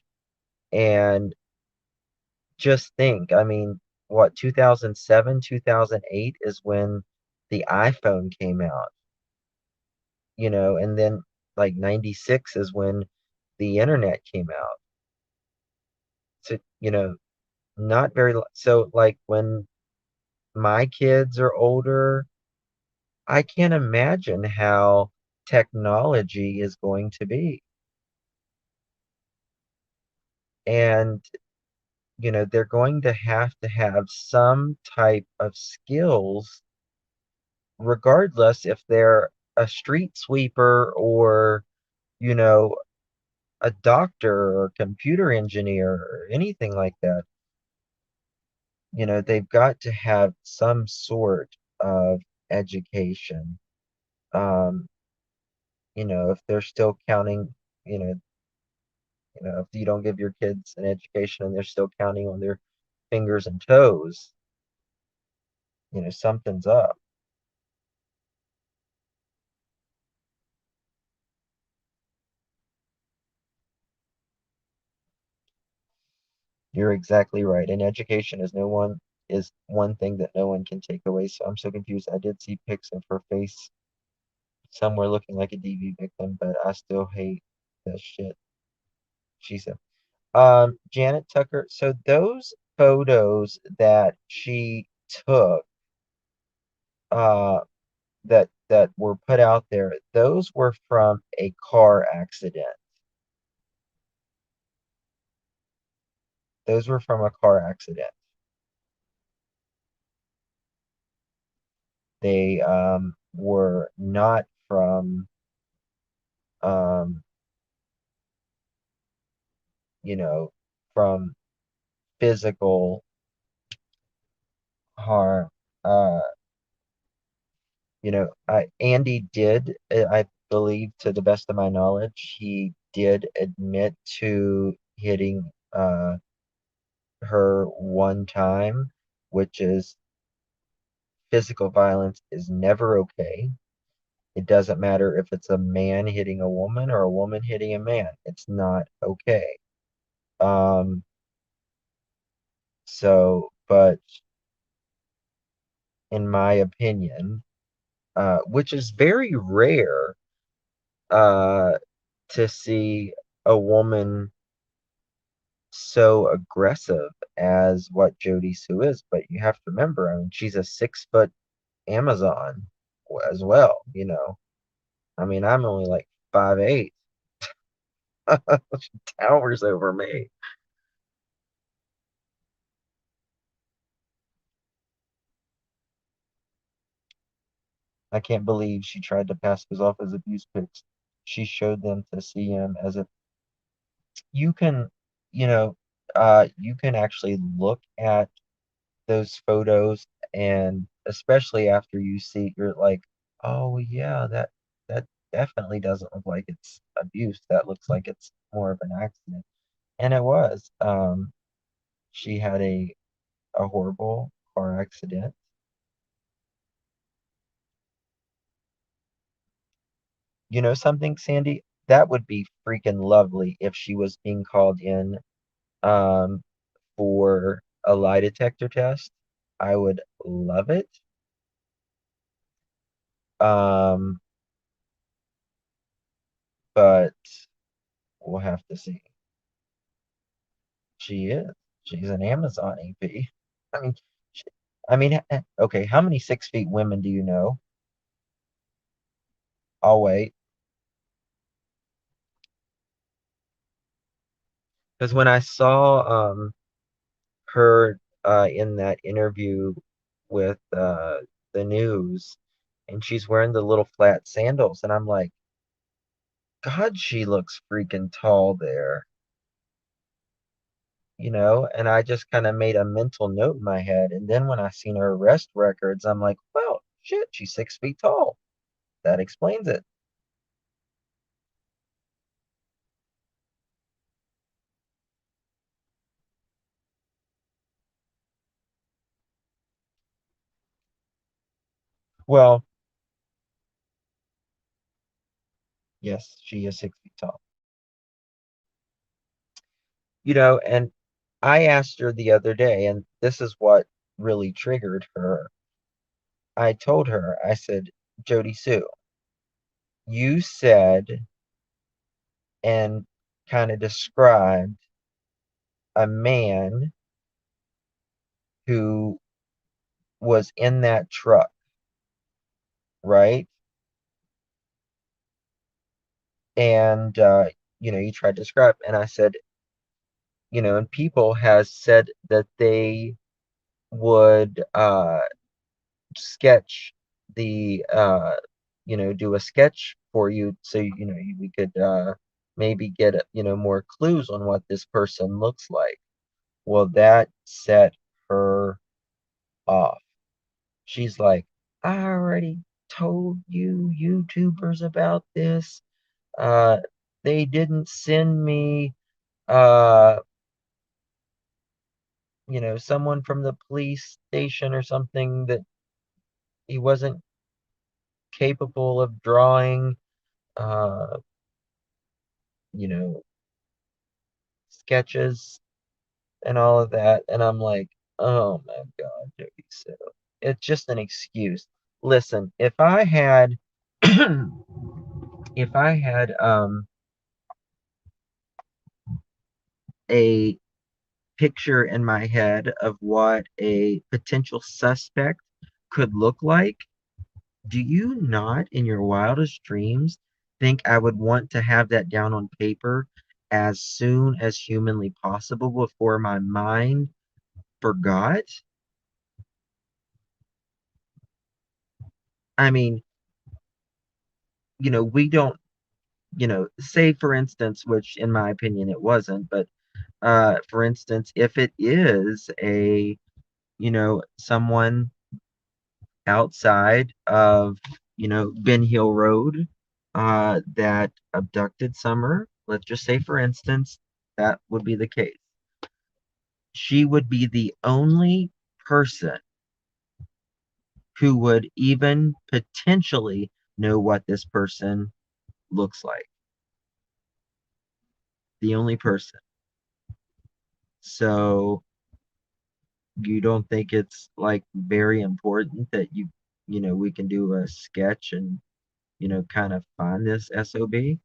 [SPEAKER 2] And just think, I mean, what, 2007, 2008 is when the iPhone came out, and then like 96 is when the internet came out. So, not very, so like when my kids are older, I can't imagine how technology is going to be. And, they're going to have some type of skills, regardless if they're a street sweeper or, you know, a doctor or computer engineer or anything like that. They've got to have some sort of education. Um, if they're still counting, you know, if you don't give your kids an education and they're still counting on their fingers and toes, something's up. You're exactly right. And education is one thing that no one can take away. So I'm so confused. I did see pics of her face somewhere looking like a DV victim, but I still hate that shit she said. Janet Tucker. So those photos that she took, uh, that were put out there, those were from a car accident. Those were from a car accident. They were not um, you know, from physical harm. Uh, Andy did, I believe, to the best of my knowledge, he did admit to hitting her one time, which is physical violence is never okay. It doesn't matter if it's a man hitting a woman or a woman hitting a man. It's not okay. Um, but in my opinion, which is very rare, uh, to see a woman so aggressive as what Jody Sue is. But you have to remember, I mean, she's a 6 foot Amazon as well. I mean, I'm only like 5'8". She towers over me. I can't believe she tried to pass those off as abuse pics. She showed them to CM as a you can, you can actually look at those photos, and especially after you see, you're like, oh yeah, that definitely doesn't look like it's abuse. That looks like it's more of an accident. And it was. She had a horrible car accident. You know something, Sandy? That would be freaking lovely if she was being called in um for a lie detector test. I would love it. Um, but we'll have to see. She is. She's an Amazon AP. I mean, she, I mean, okay. How many 6 feet women do you know? I'll wait. Because when I saw her in that interview with the news, and she's wearing the little flat sandals, and I'm like, God, she looks freaking tall there. And I just kind of made a mental note in my head. And then when I seen her arrest records, I'm like, well, shit, she's 6 feet tall. That explains it. Well, Yes, she is 6 feet tall. And I asked her the other day, and this is what really triggered her. I told her, I said, Jody Sue, you said and kind of described a man who was in that truck, right? And you tried to describe, and I said, and people has said that they would sketch the do a sketch for you so we could maybe get more clues on what this person looks like. Well, that set her off. She's like, I already told you YouTubers about this. uh they didn't send me uh someone from the police station or something that he wasn't capable of drawing uh you know sketches and all of that. And I'm like, oh my God, Jody. So it's just an excuse. Listen, if I had if I had a picture in my head of what a potential suspect could look like, do you not in your wildest dreams think I would want to have that down on paper as soon as humanly possible before my mind forgot? I mean, we don't, say for instance, which in my opinion it wasn't, but for instance, if it is someone outside of, Ben Hill Road that abducted Summer, let's just say for instance, that would be the case. She would be the only person who would even potentially know what this person looks like. The only person. So you don't think it's like very important that we can do a sketch and kind of find this SOB?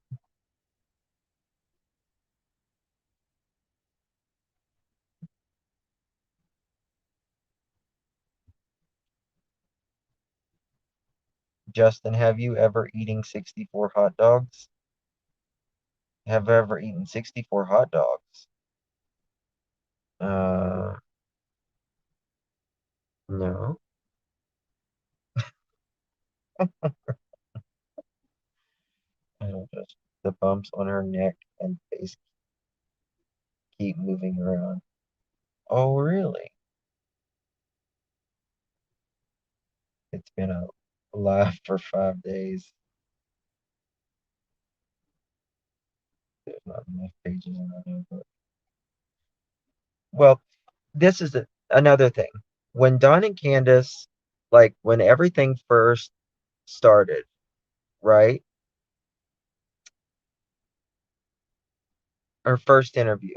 [SPEAKER 2] Justin, have you ever eaten 64 hot dogs? Have ever eaten 64 hot dogs? Uh, no. I don't just the bumps on her neck and face keep moving around. Oh, really? It's been a live for 5 days. There's not enough pages in that notebook. Well, this is another thing. When Don and Candace, like when everything first started, right? Her first interview,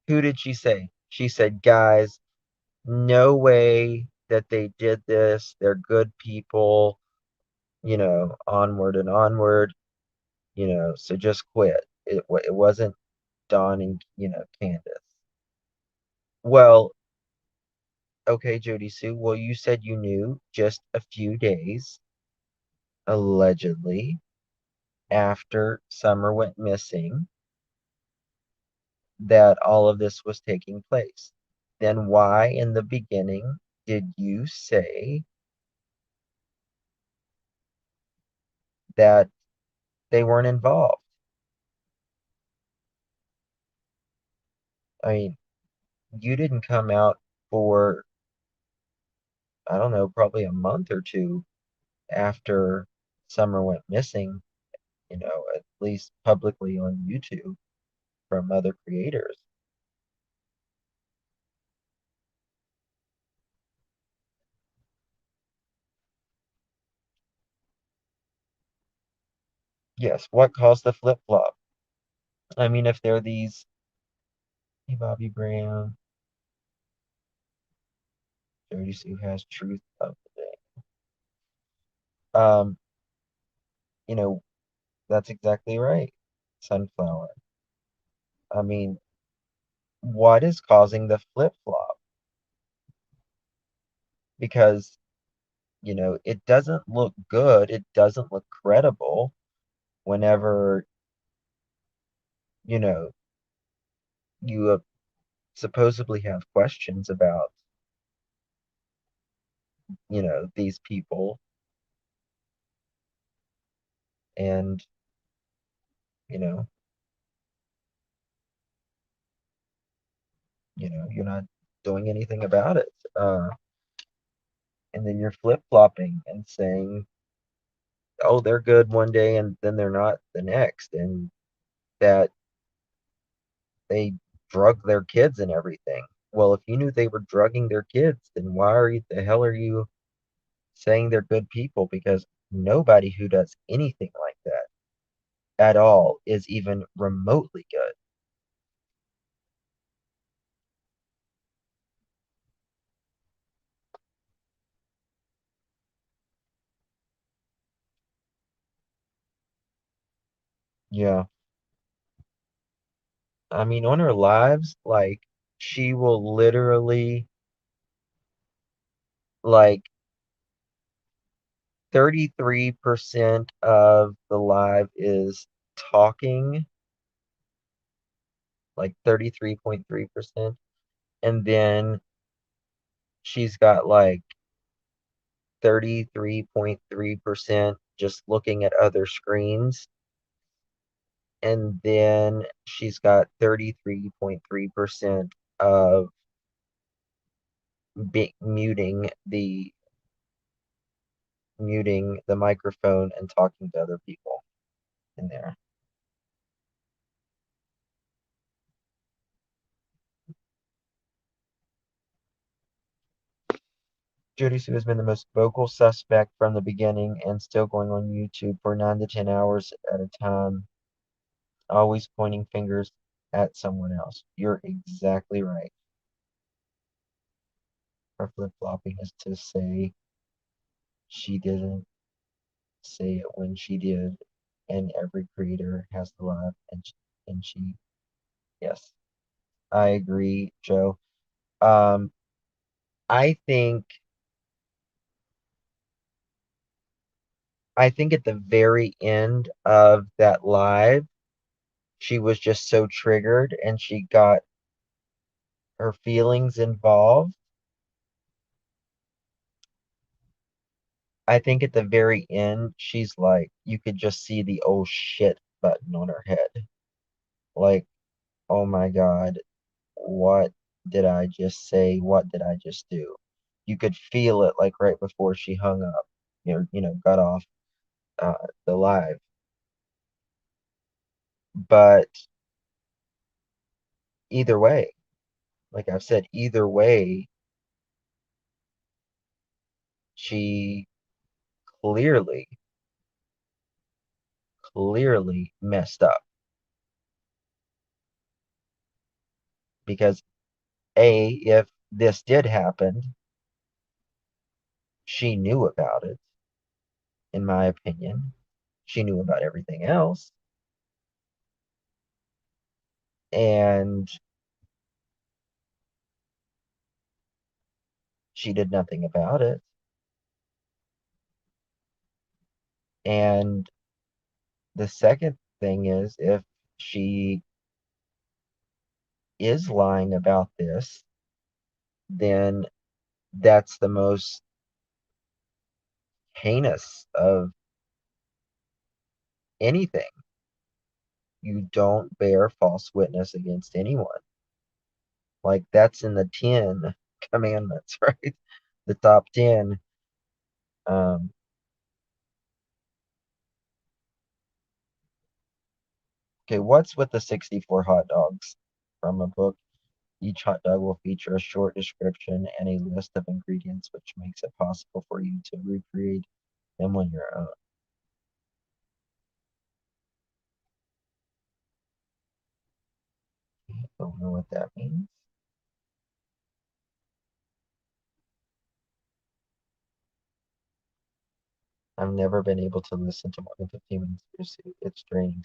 [SPEAKER 2] who did she say? She said, guys, no way that they did this. They're good people, onward and onward, so just quit. It wasn't Don and, Candace. Well, okay, Jody Sue. Well, you said you knew just a few days, allegedly, after Summer went missing, that all of this was taking place. Then why in the beginning did you say that they weren't involved? I mean, you didn't come out for, I don't know, probably a month or two after Summer went missing, at least publicly on YouTube from other creators. Yes, what caused the flip flop? I mean, if they're these, hey, Bobby Brown, Jody Sue has truth of the day. Um, you know, that's exactly right. Sunflower. I mean, what is causing the flip flop? Because, it doesn't look good. It doesn't look credible whenever, you know, you supposedly have questions about, these people and, you know, you're not doing anything about it. And then you're flip-flopping and saying, oh, they're good one day and then they're not the next, and that they drug their kids and everything. Well, if you knew they were drugging their kids, then the hell are you saying they're good people? Because nobody who does anything like that at all is even remotely good. Yeah. I mean, on her lives, like, she will literally, like, 33% of the live is talking, like 33.3%. And then she's got like 33.3% just looking at other screens. And then she's got 33.3% of muting the microphone and talking to other people in there. Jody Sue has been the most vocal suspect from the beginning and still going on YouTube for 9 to 10 hours at a time, always pointing fingers at someone else. You're exactly right. Her flip-flopping is to say she didn't say it when she did, and every creator has the live, and she, yes, I agree, Joe. Um, I think I think at the very end of that live, she was just so triggered and she got her feelings involved. I think at the very end, she's like, you could just see the oh shit button on her head. Like, oh my God, what did I just say? What did I just do? You could feel it like right before she hung up, got off the live. But either way, like I've said, either way, she clearly, clearly messed up because if this did happen, she knew about it, in my opinion. She knew about everything else, and she did nothing about it. And the second thing is, if she is lying about this, then that's the most heinous of anything. You don't bear false witness against anyone. Like, that's in the 10 commandments, right? The top 10. Um, okay, what's with the 64 hot dogs from a book? Each hot dog will feature a short description and a list of ingredients, which makes it possible for you to recreate them on your own. don't know what that means. I've never been able to listen to more than 15 minutes. It's draining.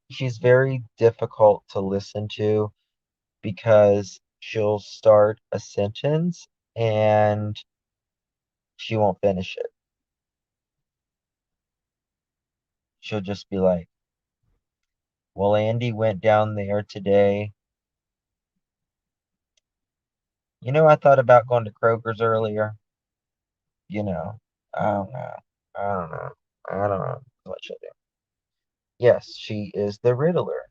[SPEAKER 2] She's very difficult to listen to because she'll start a sentence and she won't finish it. She'll just be like, well, Andy went down there today. I thought about going to Kroger's earlier. You know, I don't know. I don't know. I don't know what she'll do. Yes, she is the Riddler.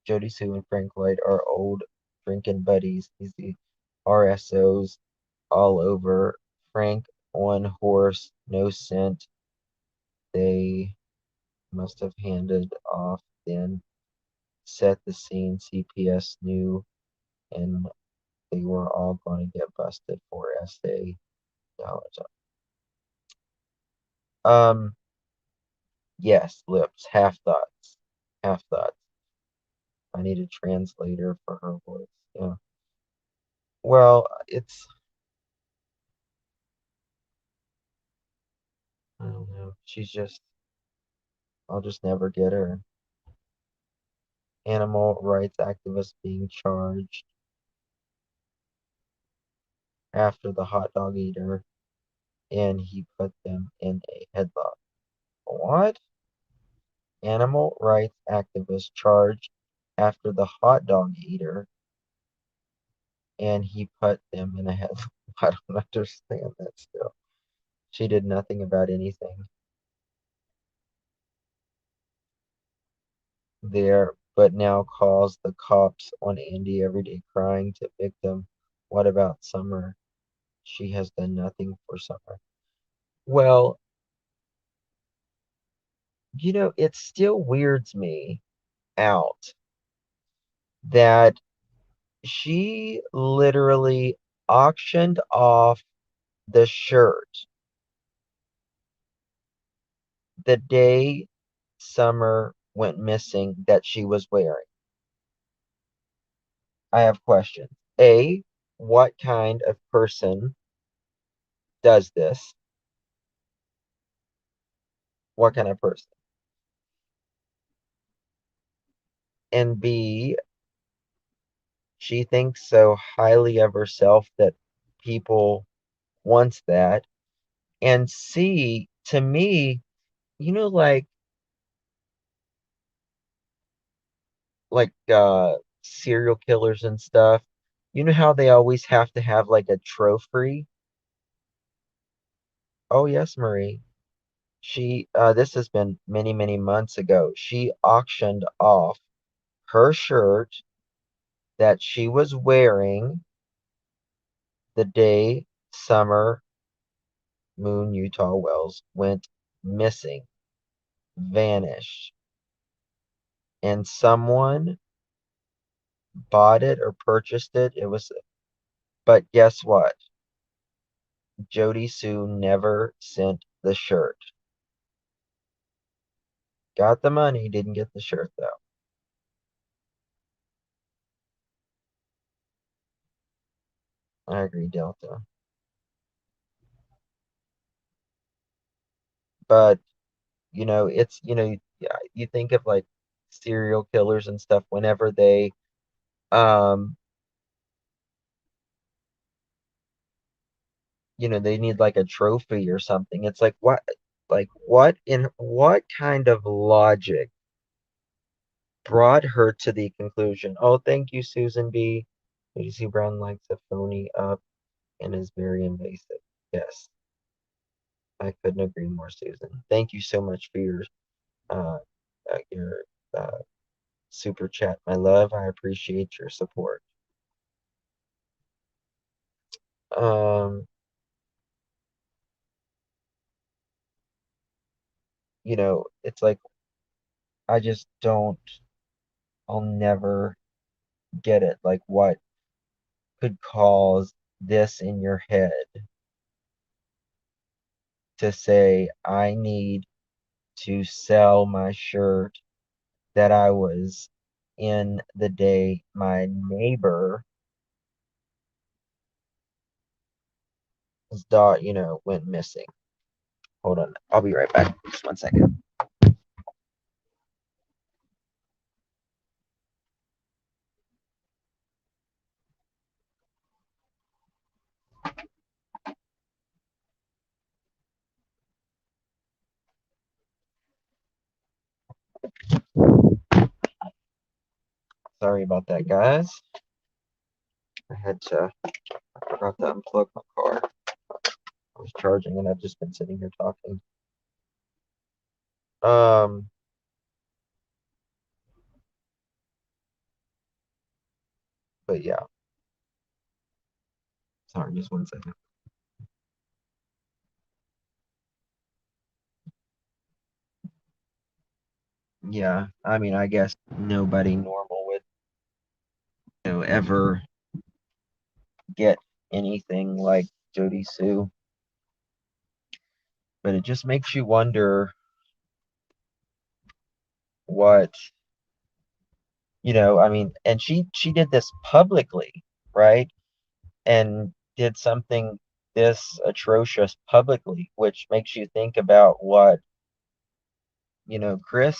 [SPEAKER 2] Jody Sue and Frank White are old drinking buddies. He's the RSOs all over. Frank on horse, no scent. They must have handed off then. Set the scene. CPS knew, and they were all going to get busted for SA dollars. Yes, lips, half thoughts, half thoughts. I need a translator for her voice. Yeah. Well, I don't know. I'll just never get her. Animal rights activist being charged after the hot dog eater, and he put them in a headlock. What? Animal rights activist charged after the hot dog eater, and he put them in a headlock. I don't understand that still. She did nothing about anything there, but now calls the cops on Andy every day, crying to victim. What about Summer? She has done nothing for Summer. Well, it still weirds me out that she literally auctioned off the shirt the day Summer went missing that she was wearing. I have questions. A, what kind of person does this? What kind of person? And B, she thinks so highly of herself that people wants that. And C, to me, like serial killers and stuff, how they always have to have like a trophy? Oh yes, Marie. This has been many, many months ago. She auctioned off her shirt that she was wearing the day Summer Moon Utah Wells went missing, vanished, and someone bought it or purchased it. But guess what? Jody Sue never sent the shirt. Got the money, didn't get the shirt though. I agree, Delta. But it's yeah, you think of like serial killers and stuff whenever um they need like a trophy or something. It's what kind of logic brought her to the conclusion? Oh, thank you, Susan B. Lucy Brown likes a phony up and is very invasive. Yes, I couldn't agree more, Susan. Thank you so much for uh, your uh, super chat, my love. I appreciate your support. Um, it's like I just don't. I'll never get it. Like, what could cause this in your head to say, I need to sell my shirt that I was in the day my neighbor's dog, went missing. Hold on. I'll be right back. Just 1 second. Sorry about that, guys. I forgot to unplug my car. I was charging and I've just been sitting here talking. Um, but yeah. Sorry, just 1 second. Yeah, I mean, I guess nobody normal would, ever get anything like Jody Sue. But it just makes you wonder what, I mean, and she did this publicly, right? And did something this atrocious publicly, which makes you think about what, Chris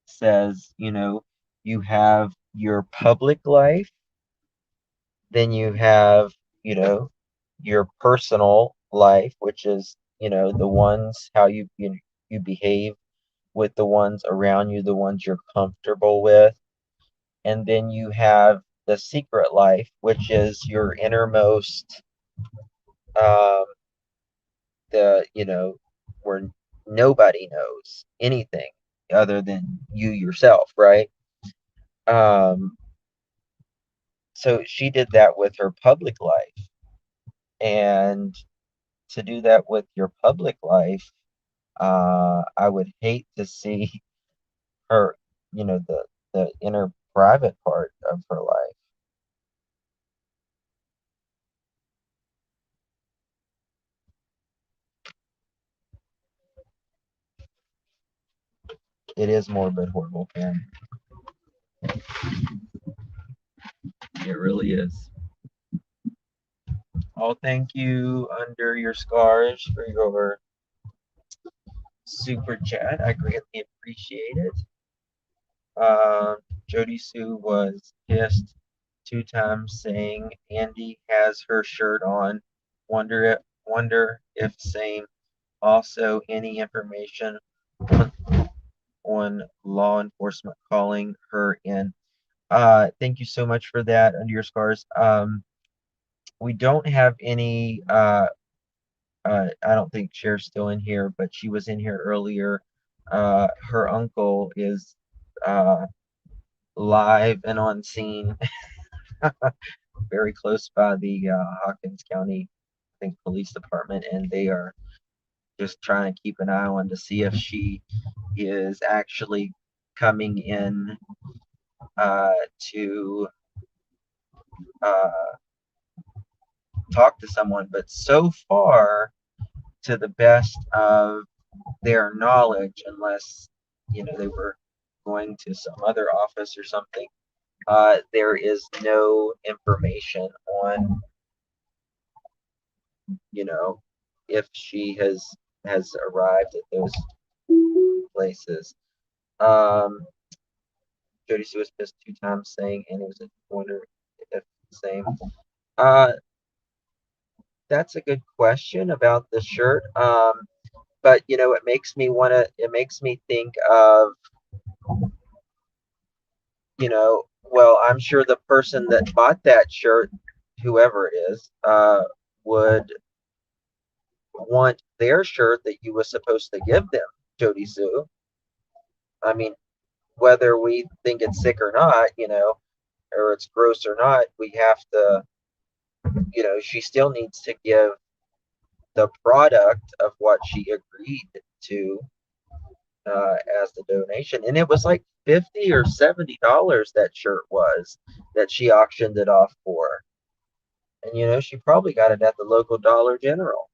[SPEAKER 2] says, you have your public life, then you have, your personal life, which is, the ones how you behave with the ones around you, the ones you're comfortable with. And then you have the secret life, which is your innermost, um, where nobody knows anything other than you yourself, right? Um, so she did that with her public life. And to do that with your public life, I would hate to see her, the inner private part of her life. It is morbid, horrible, and it really is. Oh, thank you, Under Your Scars, for your super chat. I greatly appreciate it. Jody Sue was pissed 2 times, saying Andy has her shirt on. Wonder if same. Also, any information on, on law enforcement calling her in. Thank you so much for that, Under Your Scars. We don't have any. I don't think Cher's still in here, but she was in here earlier. Her uncle is live and on scene, very close by the Hawkins County, I think, police department, and they are just trying to keep an eye on to see if she is actually coming in to uh, talk to someone. But so far, to the best of their knowledge, unless they were going to some other office or something, there is no information on if she has arrived at those places. Um, Jody Sue was pissed 2 times, saying, and it was a wonder if the same. Uh, that's a good question about the shirt. But it makes me it makes me think of, well, I'm sure the person that bought that shirt, whoever it is, would want their shirt that you was supposed to give them, Jody Sue. I mean, whether we think it's sick or not, or it's gross or not, we have to, she still needs to give the product of what she agreed to as the donation. And it was like $50 or $70 that shirt was that she auctioned it off for. And she probably got it at the local Dollar General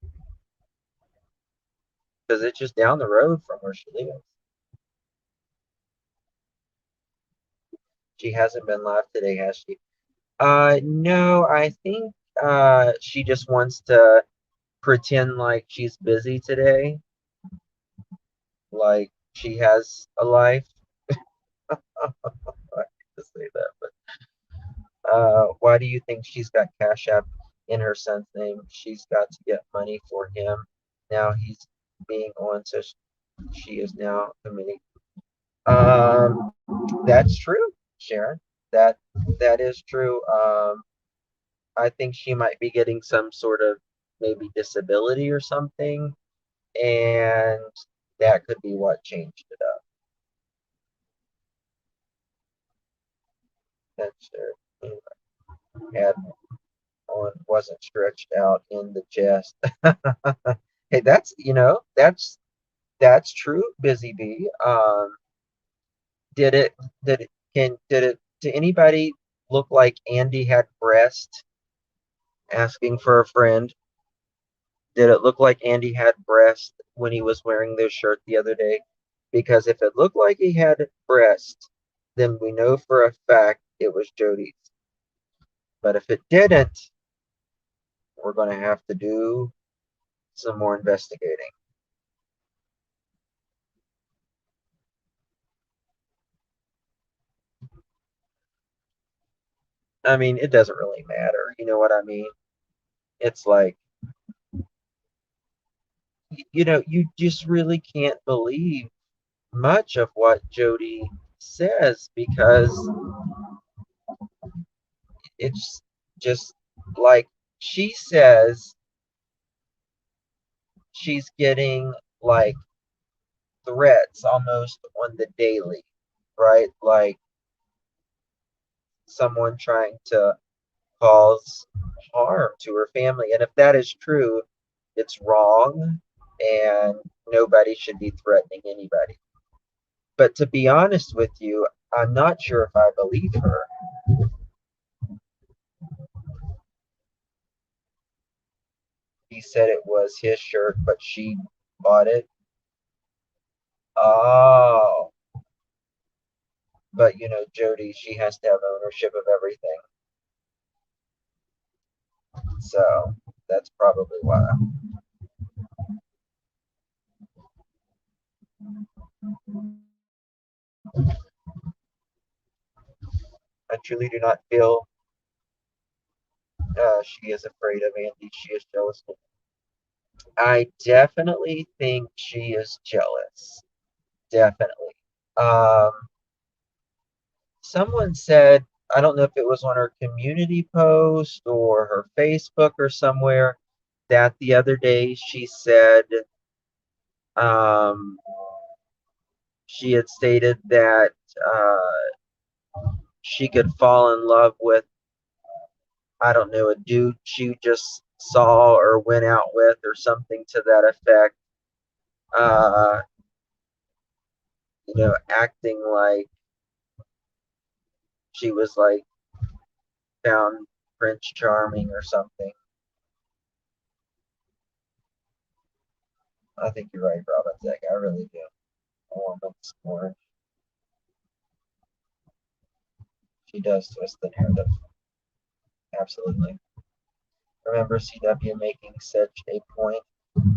[SPEAKER 2] because it's just down the road from where she lives. She hasn't been live today, has she? No, I think she just wants to pretend like she's busy today, like she has a life. I hate to say that, but why do you think she's got Cash App in her son's name? She's got to get money for him. Now he's being on, so she is now committing. Um, that's true, Sharon. That that is true. I think she might be getting some sort of maybe disability or something, and that could be what changed it up. That's anyway, had on wasn't stretched out in the chest. Hey, that's true, Busy Bee. Did it did it to anybody look like Andy had breast asking for a friend? Did it look like Andy had breast when he was wearing this shirt the other day? Because if it looked like he had breast, then we know for a fact it was Jody's. But if it didn't, we're going to have to do some more investigating. I mean, it doesn't really matter. You know what I mean? It's like, you just really can't believe much of what Jody says because it's just like she says she's getting like threats almost on the daily, right? Like someone trying to cause harm to her family. And if that is true, it's wrong and nobody should be threatening anybody. But to be honest with you, I'm not sure if I believe her. He said it was his shirt, but she bought it. Oh, but Jody, she has to have ownership of everything. So that's probably why. I truly do not feel she is afraid of Andy. She is jealous. I definitely think she is jealous. Definitely. Um, Someone said, I don't know if it was on her community post or her Facebook or somewhere, that the other day she said um, she had stated that she could fall in love with, I don't know, a dude she just saw or went out with or something to that effect. Uh, acting like she was like found Prince Charming or something. I think you're right, Robin Zach. I really do. A woman scorn. She does twist the narrative. Absolutely. Remember CW making such a point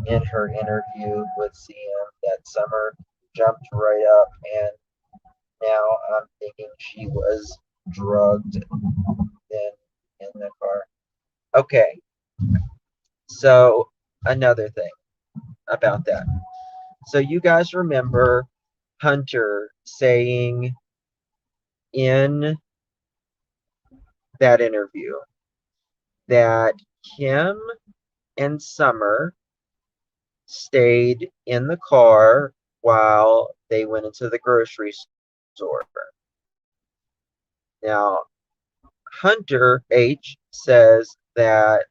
[SPEAKER 2] in her interview with CM that Summer jumped right up, and now I'm thinking she was drugged then in the car. Okay, so another thing about that. So you guys remember Hunter saying in that interview that Kim and Summer stayed in the car while they went into the grocery store. Now, Hunter H says that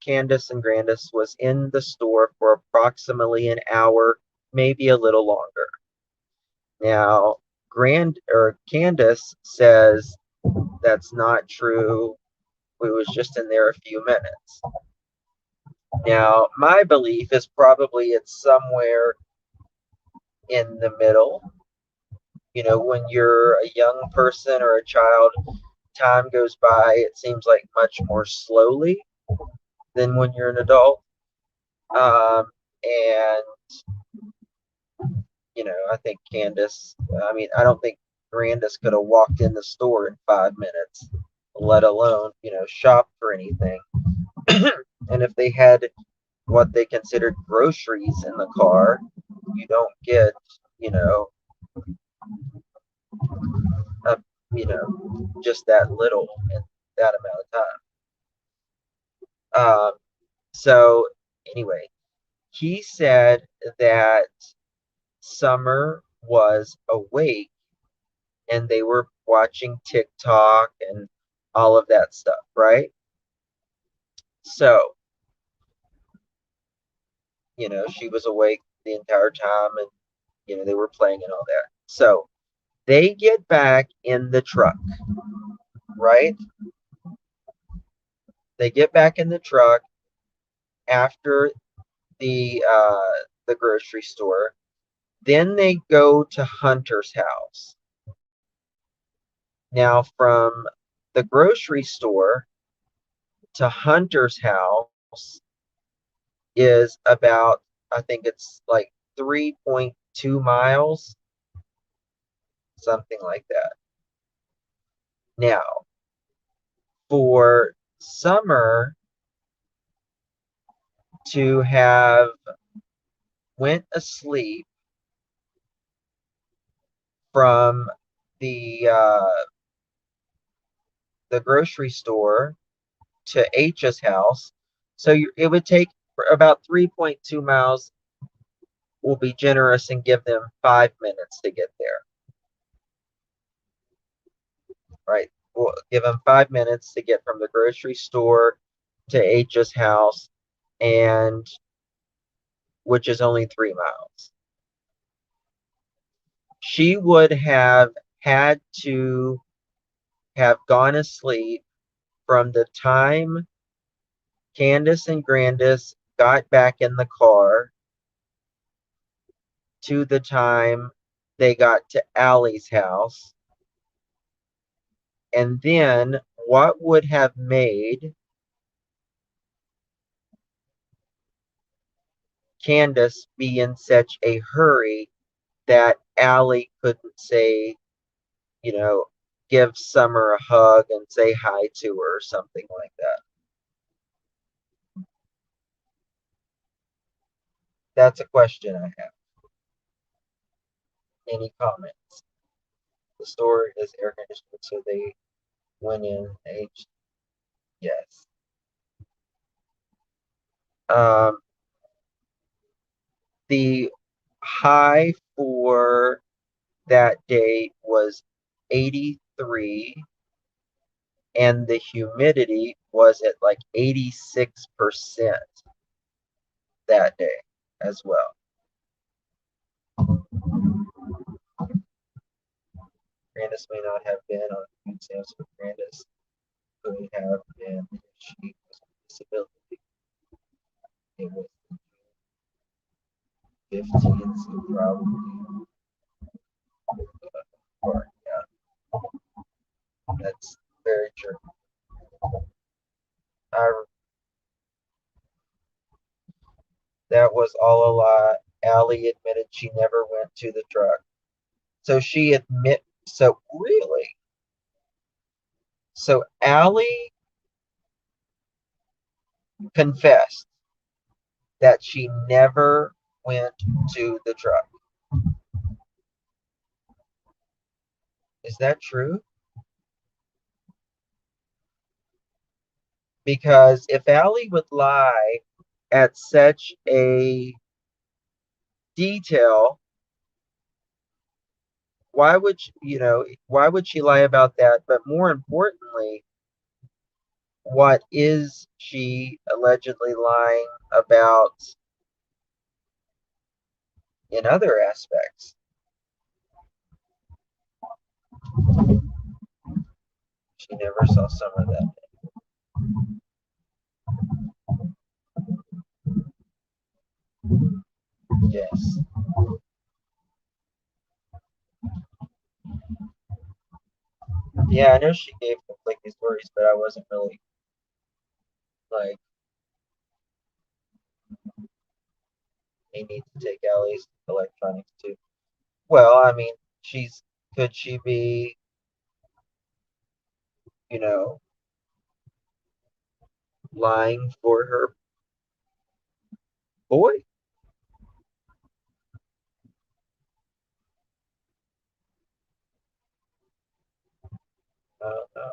[SPEAKER 2] Candace and Grandis was in the store for approximately an hour, maybe a little longer. Now, Candace says that's not true. We was just in there a few minutes. Now, my belief is probably it's somewhere in the middle. When you're a young person or a child, time goes by, it seems like much more slowly than when you're an adult. And I think I don't think Grandis could have walked in the store in 5 minutes, let alone, shop for anything. And if they had what they considered groceries in the car, you don't get, a, just that little in that amount of time. So anyway, he said that Summer was awake and they were watching TikTok and all of that stuff, right? So, she was awake the entire time and, they were playing and all that. So they get back in the truck, right? They get back in the truck after the grocery store. Then they go to Hunter's house. Now, from the grocery store to Hunter's house is about, I think it's like 3.2 miles, something like that. Now, for Summer to have went asleep from the grocery store to H's house, so it would take about 3.2 miles. We'll be generous and give them 5 minutes to get there. Right? We'll give them 5 minutes to get from the grocery store to H's house, and which is only 3 miles. She would have had to have gone asleep from the time Candace and Grandis got back in the car to the time they got to Allie's house. And then what would have made Candace be in such a hurry that Allie couldn't say, give Summer a hug and say hi to her or something like that? That's a question I have. Any comments? The store is air conditioned, so they went in aged. Yes. The high for that day was 83, and the humidity was at like 86% that day as well. Grandis may not have been on food stamps, but Grandis could have been if she was on disability. It was 15, so probably. Yeah, that's very true. That was all a lie. Allie admitted she never went to the truck. So really? So Allie confessed that she never went to the truck. Is that true? Because if Allie would lie at such a detail, why would she lie about that? But more importantly, what is she allegedly lying about in other aspects? She never saw Summer that day. Yes. Yeah, I know she gave conflicting stories, but I wasn't really like, they need to take Allie's electronics too. Well, I mean, she's could she be, you know, lying for her boy? I don't know.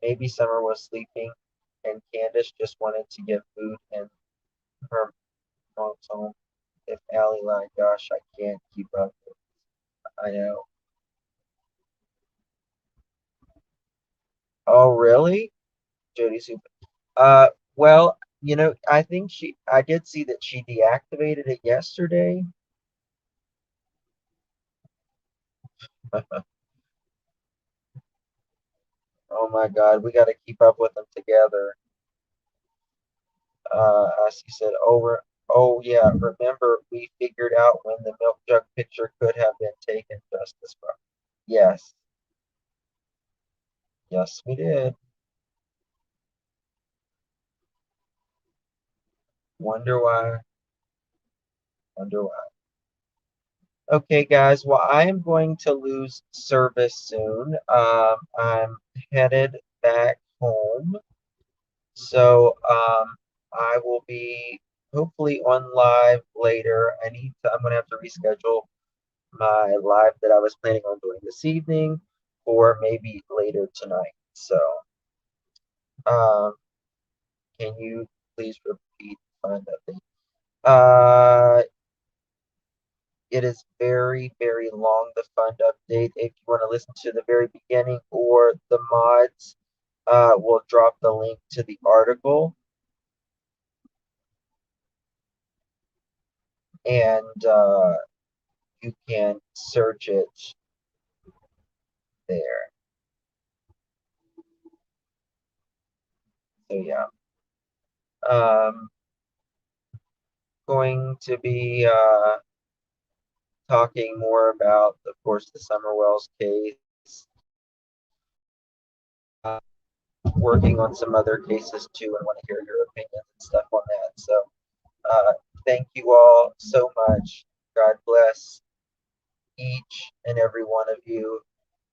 [SPEAKER 2] Maybe Summer was sleeping, and Candace just wanted to get food in her mom's home. If Allie lied, gosh, I can't keep up. I know. Oh, really? Jody Super. Well, I think I did see that she deactivated it yesterday. Oh my God, we got to keep up with them together. As he said, oh yeah, remember we figured out when the milk jug picture could have been taken just as well. Yes, yes, we did. Wonder why, wonder why. Okay, guys, well, I am going to lose service soon. I'm headed back home. So I will be hopefully on live later. I'm gonna have to reschedule my live that I was planning on doing this evening or maybe later tonight. So um, can you please repeat find that thing? Uh, it is very, very long, the fund update. If you want to listen to the very beginning or the mods, we'll drop the link to the article and you can search it there. So yeah, um, going to be talking more about, of course, the Summer Wells case, uh, working on some other cases too, and want to hear your opinions and stuff on that. So uh, thank you all so much. God bless each and every one of you.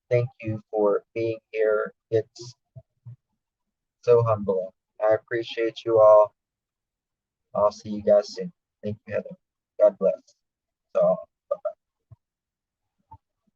[SPEAKER 2] Thank you for being here. It's so humbling. I appreciate you all. I'll see you guys soon. Thank you, Heather. God bless. So.